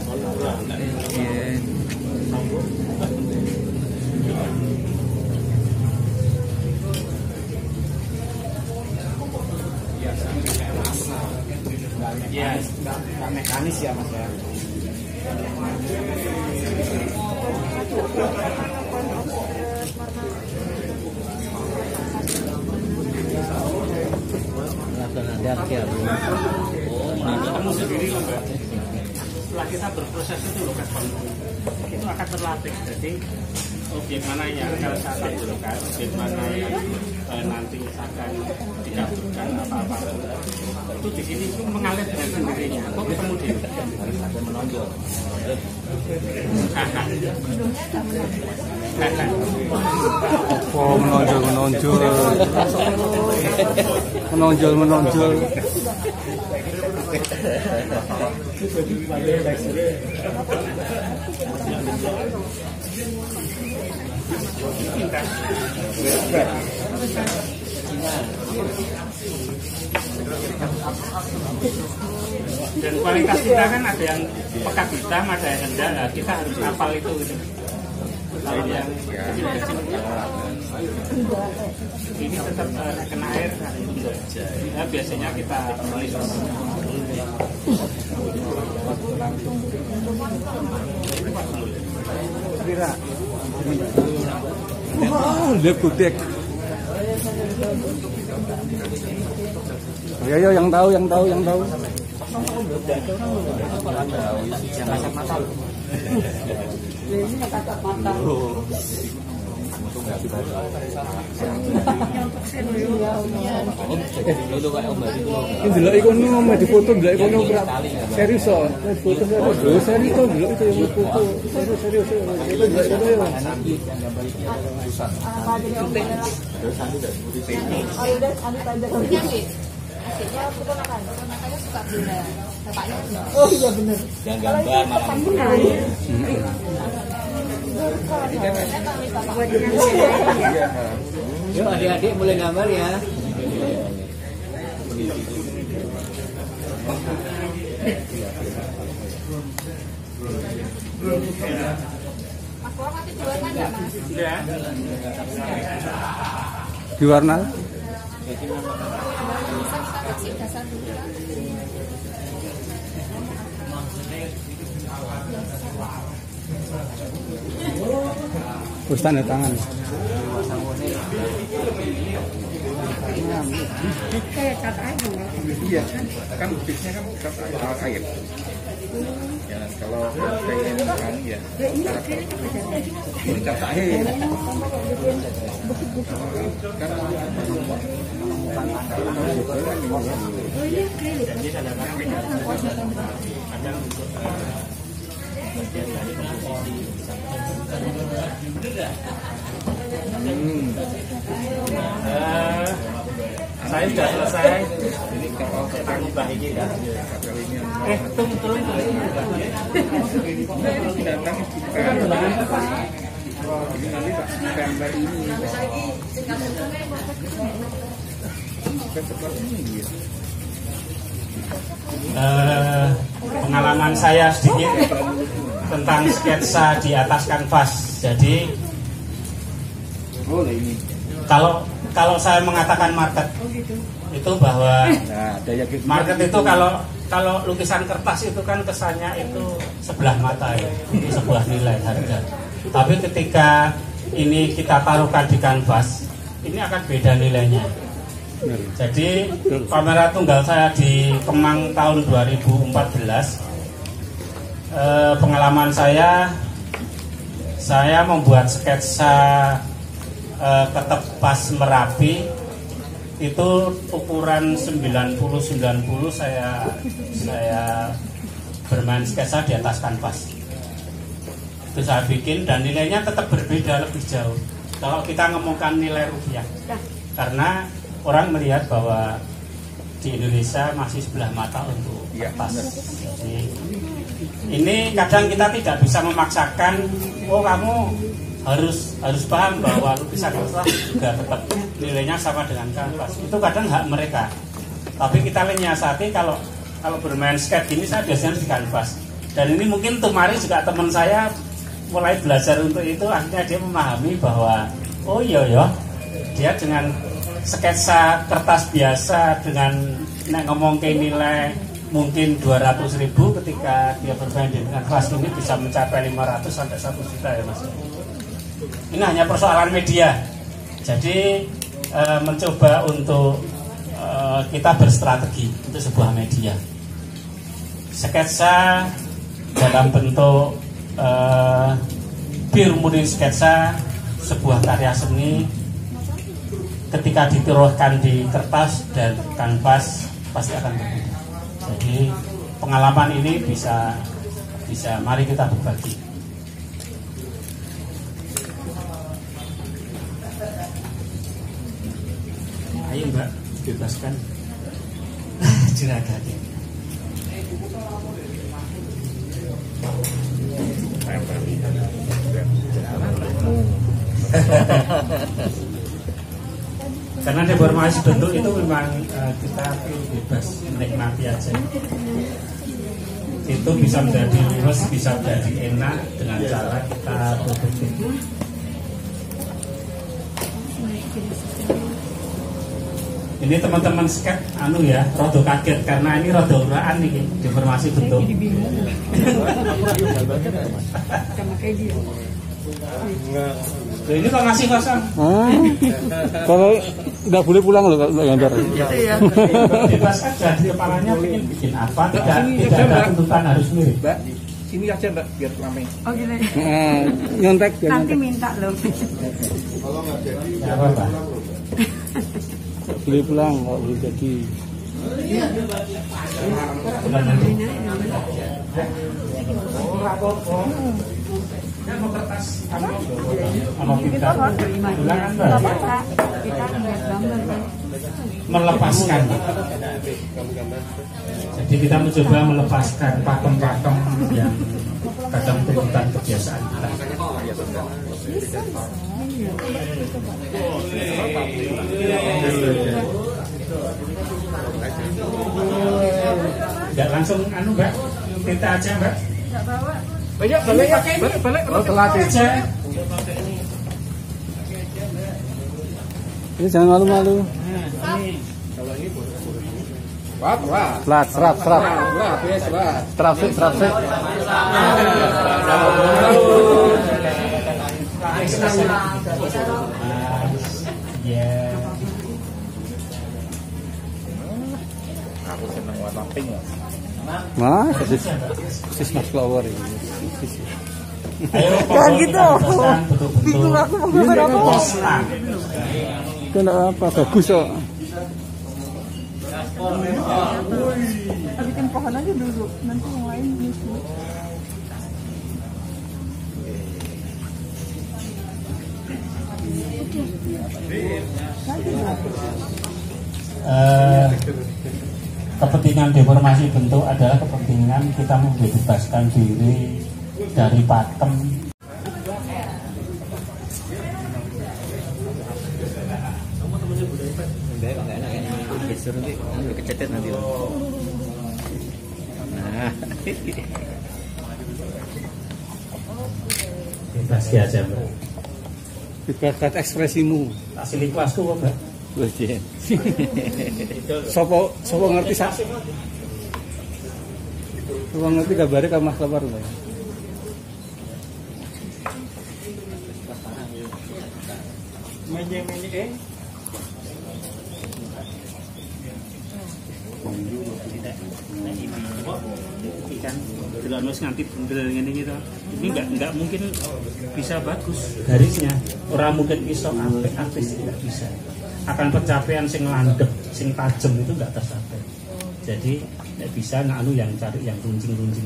Ya, mekanis ya Mas ya. Kamu sendiri loh Mbak. Setelah kita berproses itu loh kan, itu akan terlatih. Jadi objek mana yang akan saya tampilkan, objek mana yang nanti akan dikaburkan apa-apa itu di sini itu mengalir dengan sendirinya. Kok ketemu dia harus ada menonjol. Oh menonjol. Dan kualitas kita kan ada yang pekat hitam, ada yang rendah. Nah, kita harus hafal itu. Kalau yang ini tetap kena air. Nah, biasanya kita tulis. Dia kutek. Ayo yang tahu. Jangan mata. Ini kasat mata. Ini delok iku ono difoto delok iku ono serius oh. Foto serius to delok itu yang foto. Serius. Itu delok itu ya. Oh iya benar. yang gambar malah yuk adik-adik mulai gambar ya. Mas Pur nanti diwarna nggak Mas? Ya. Diwarna. Bisa kita kasih dasar dulu kan? Terus tanda tangan. Kayak cat air dong. Iya, kan bisnya kan cat air. Ya, kalau pengen kan ya. Ini akhirnya apa jadi? Cat air. Oh ini akrilik. Jadi kadang-kadang ada untuk bagian dari komposisi Saya sudah selesai. Jadi kalau Aku ini ya. turun datang kita jadi nanti tak September ini seperti ini ya. Pengalaman saya sedikit tentang sketsa di atas kanvas. Jadi Boleh ini. kalau saya mengatakan market itu bahwa Nah, daya gerak market itu kalau lukisan kertas itu kan kesannya itu sebelah mata ya, itu sebuah nilai harga. Tapi ketika ini kita taruhkan di kanvas, ini akan beda nilainya. Jadi kamera tunggal saya di Kemang tahun 2014, pengalaman saya membuat sketsa ketepas Merapi itu ukuran 90-90 saya bermain sketsa di atas kanvas. Itu saya bikin dan nilainya tetap berbeda lebih jauh kalau kita ngomongkan nilai rupiah, karena orang melihat bahwa di Indonesia masih sebelah mata untuk kertas. Jadi ini kadang kita tidak bisa memaksakan, oh kamu harus paham bahwa lukisan kertas juga tetap nilainya sama dengan kanvas. Itu kadang hak mereka. Tapi kita menyiasati kalau bermain skate gini saya biasanya di kanvas. Dan ini mungkin Tumari juga teman saya mulai belajar untuk itu, akhirnya dia memahami bahwa oh iya dia dengan sketsa kertas biasa dengan ngomong ke nilai mungkin 200.000, ketika dia bermain dengan kelas ini bisa mencapai 500 sampai 1 juta ya Mas. Ini hanya persoalan media. Jadi mencoba untuk kita berstrategi untuk sebuah media. Sketsa dalam bentuk pure murni sketsa, sebuah karya seni ketika ditiruhkan di kertas dan kanvas pasti akan berbeda. Jadi pengalaman ini bisa mari kita berbagi. Ayo Mbak, bebaskan juragannya. Karena deformasi bentuk itu memang kita bebas menikmati aja. Itu bisa menjadi luwes, bisa menjadi enak dengan cara kita produktif. Ini teman-teman skate rada kaget karena ini rada uraan nih deformasi bentuk. Loh, ini kok masih kosong? Kalau nggak boleh pulang loh kalau gambar. Bebas aja, di kepalanya ingin bikin apa, tidak ada tuntutan harus mirip. Mbak, sini aja Mbak biar ramai. Oh gini. Nyontek ya. Nanti minta loh. Ya apa? Boleh pulang kalau boleh jadi. Mau kertas, mau Kita harus terima dia. Kita lihat gambar kan. melepaskan. Jadi kita mencoba melepaskan pakem-pakem yang kadang tuntutan kebiasaan kita. Tidak langsung Mbak, kita aja Mbak. Enggak bawa. Balik. Telat aja. Ini jangan malu-malu. Serat. Serap. Aku seneng warna pink. Nah, persis Mas Flower ini. Kan gitu. Bingung aku mau gambar apa. Itu enggak apa, bagus kok. Bikin pohon aja dulu. Nanti yang lain nyusul. Kepentingan deformasi bentuk adalah kepentingan kita membebaskan diri dari pakem. Enggak enak ini geser nanti kecetet nanti. Nah, Bebas aja, Mbak. Bebaskan ekspresimu. Asli kelasku kok, Mbak. Bojen. Sopo ngerti sak? Sopo ngerti kabare ka Mas Lapar lho. Menye-menye Ikan delonus nganti bundel ngene iki to. Ini enggak mungkin bisa bagus garisnya. Ora mungkin iso apik artis tidak bisa. Akan pencapaian sing landep, sing tajem itu enggak tercapai. Jadi enggak bisa nganu yang cari yang runcing-runcing.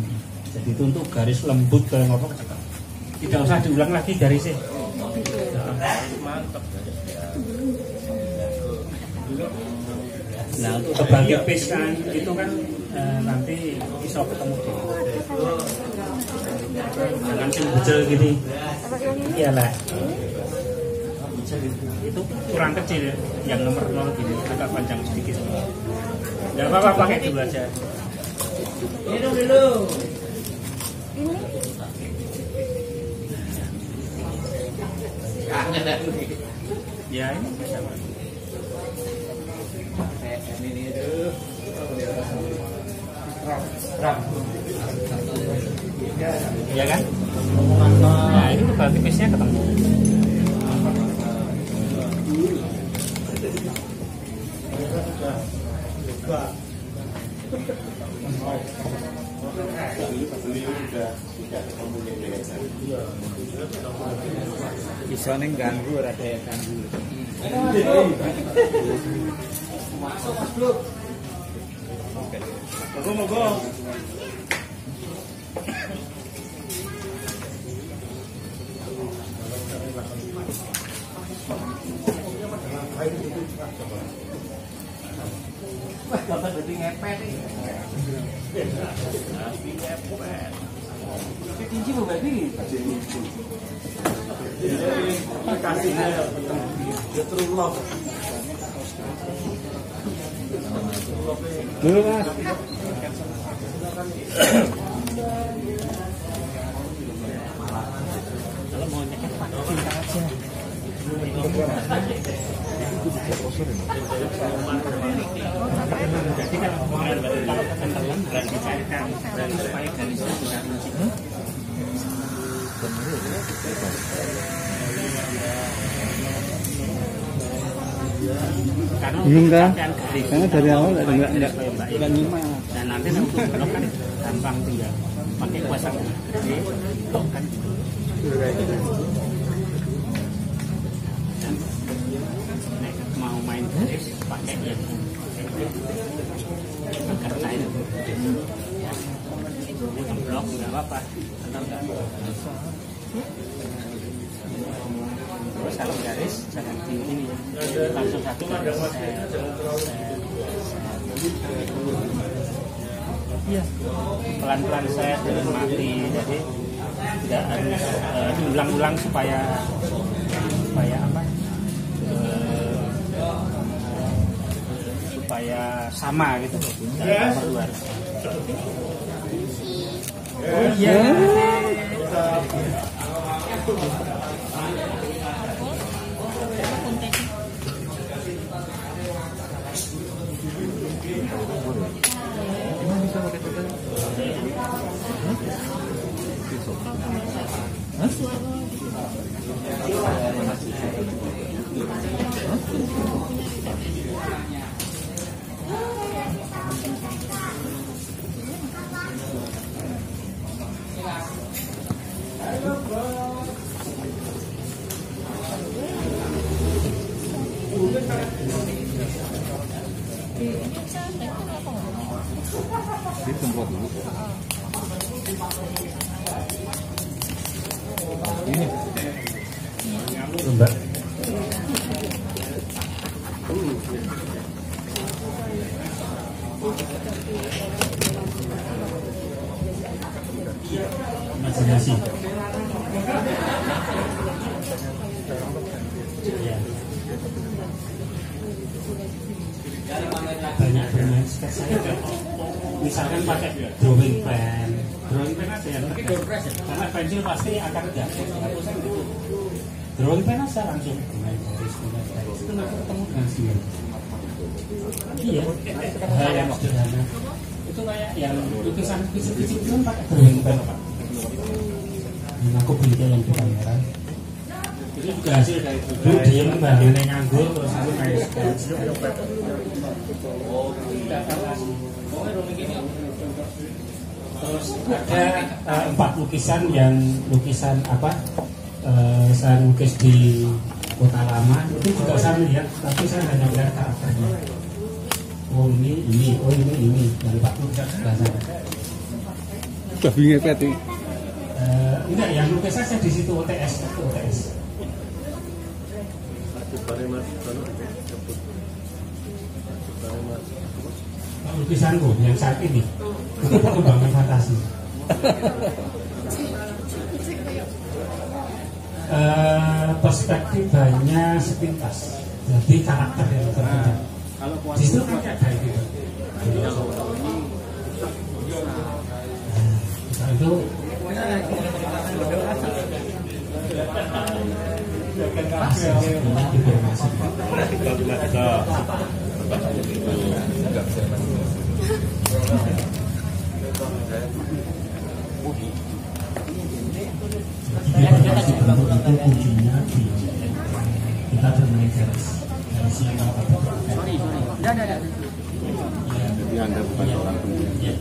Jadi itu untuk garis lembut kayak ngopo. Tidak usah diulang lagi garisnya. Mantap. Nah untuk sebagai base kan itu kan nanti bisa ketemu di jangan bujel gini iyalah itu kurang kecil yang nomor 0 gini agak panjang sedikit nggak apa-apa pakai dulu aja dulu ya ini bisa ini itu ya kan? Nah ini tuh berarti base-nya ketemu. bisa neng ganggu ada yang ganggu. Moga-moga. Wah, bapak jadi ngepet nih. Tinggi bu baby. Kasihnya ya terus loh. Dulu Mas. Kalau mau nyekat pakai cinta aja. Jadi kalau kekentelan berarti carikan supaya garisnya bisa runcing. Karena dari awal enggak nyimak. Dan nanti untuk blok kan gampang tinggal pakai kuasa gede blok kan. Dan mau main garis pakai yang agar cair. Blok nggak apa-apa, enggak. Terus kalau garis jangan di ini, langsung satu garis. Iya, pelan-pelan saya dengan mati, jadi tidak harus diulang-ulang supaya apa? Supaya sama gitu, jangan perlu harus. Oh iya. Disemprot dulu. Ini. Mbak. imajinasi. Ya. Banyak bermain sketsa itu. Misalkan pakai drawing pen ada yang tegas. Karena pensil pasti akan jatuh. Drawing pen aja langsung main garis, itu nanti ketemu dengan sendiri. Iya, hal yang sederhana. Itu kayak yang lukisan kecil-kecil itu kan pakai drawing pen, Pak. Dan aku beli yang di pameran. Itu juga hasil dari dulu dia membangunnya nganggur terus aku kayak sketch. Terus ada 4 lukisan yang lukisan apa? Saya lukis di Kota Lama itu juga saya lihat, tapi saya hanya melihat karakternya. Oh ini, oh ini, yang 4 lukisan sebelah sana. Udah bingung Peti. Enggak, yang lukis saya di situ OTS. Lukisanku yang saat ini itu perkembangan fantasi. Perspektif hanya sepintas, jadi karakter yang berbeda. Di situ kan ada itu. Itu kuncinya kita bermain garis yang Jadi Anda bukan orang pendidik.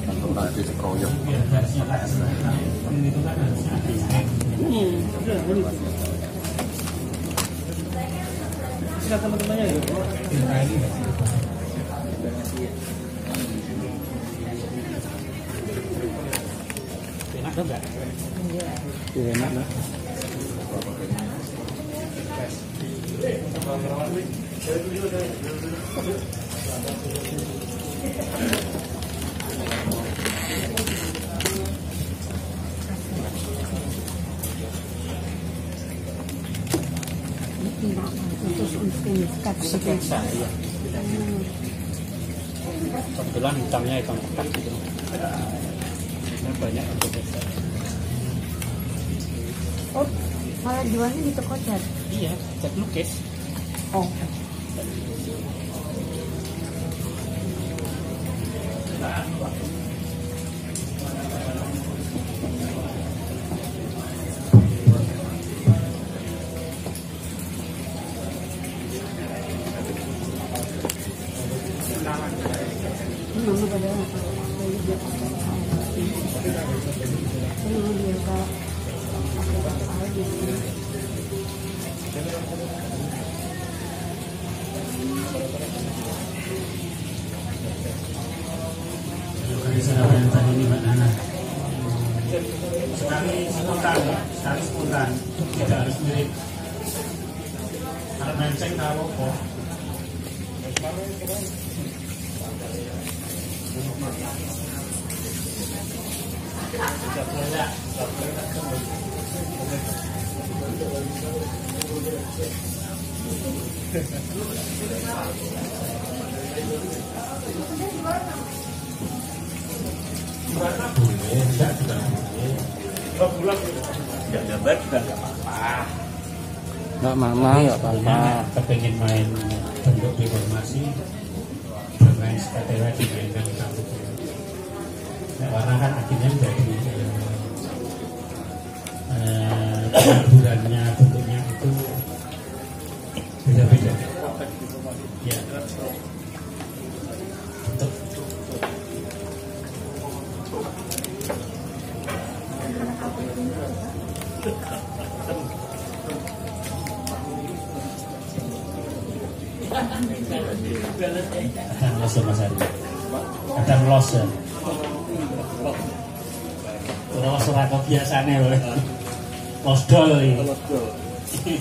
Atau tadi sekolah. Silakan teman-temannya ya. Enak enggak? Ya, enak lah. Sketsa, ya. Kebetulan hitamnya hitam pekat gitu. Banyak untuk sketsa. Oh, malah jualnya di toko cat. Iya, cat lukis. Oh. Mama pada yang tadi ini Mbak Nana. Sekali spontan, tidak harus mirip. Kalau menceng tahu kok. Nggak mama, nggak apa-apa. Kepengen main bentuk deformasi, bermain SKTW dimainkan satu. Nah, warna kan akhirnya menjadi hiburannya, bentuknya itu beda-beda. Ya. Untuk kadang los Mas Ari, kadang los ya. Los ora kok biasane lho. Los dol iki.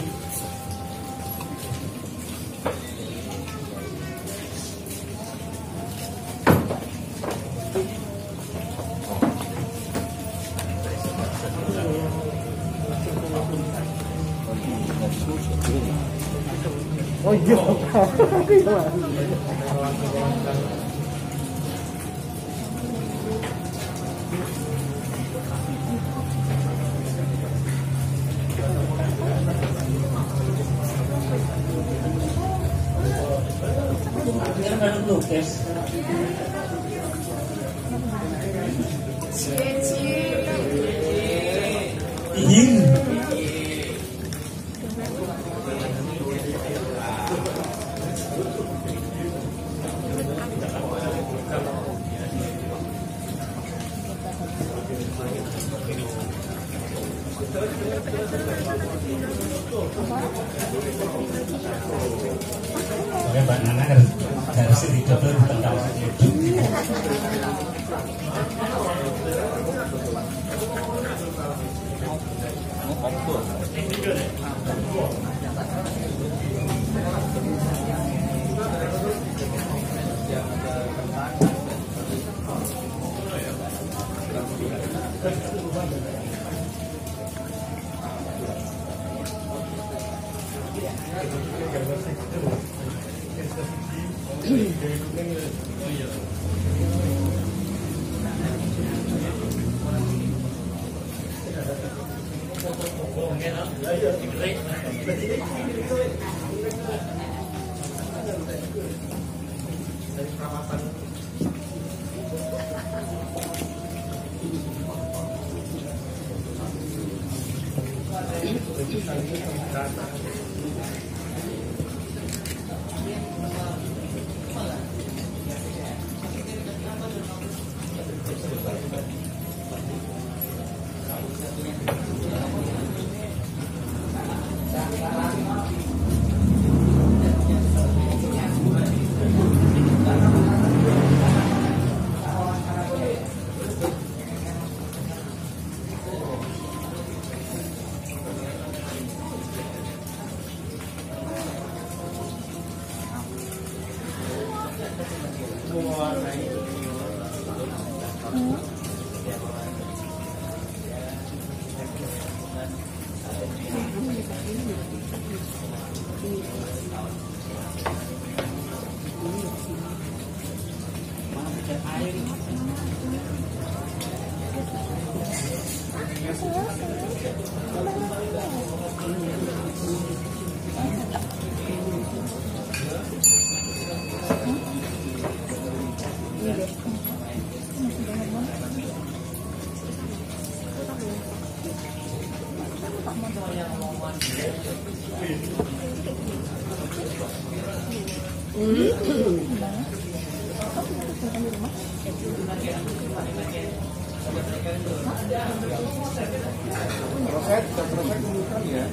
Iya. Lukis. Oke, Mbak Nana harus dicoba tentang Proses kemudian ya.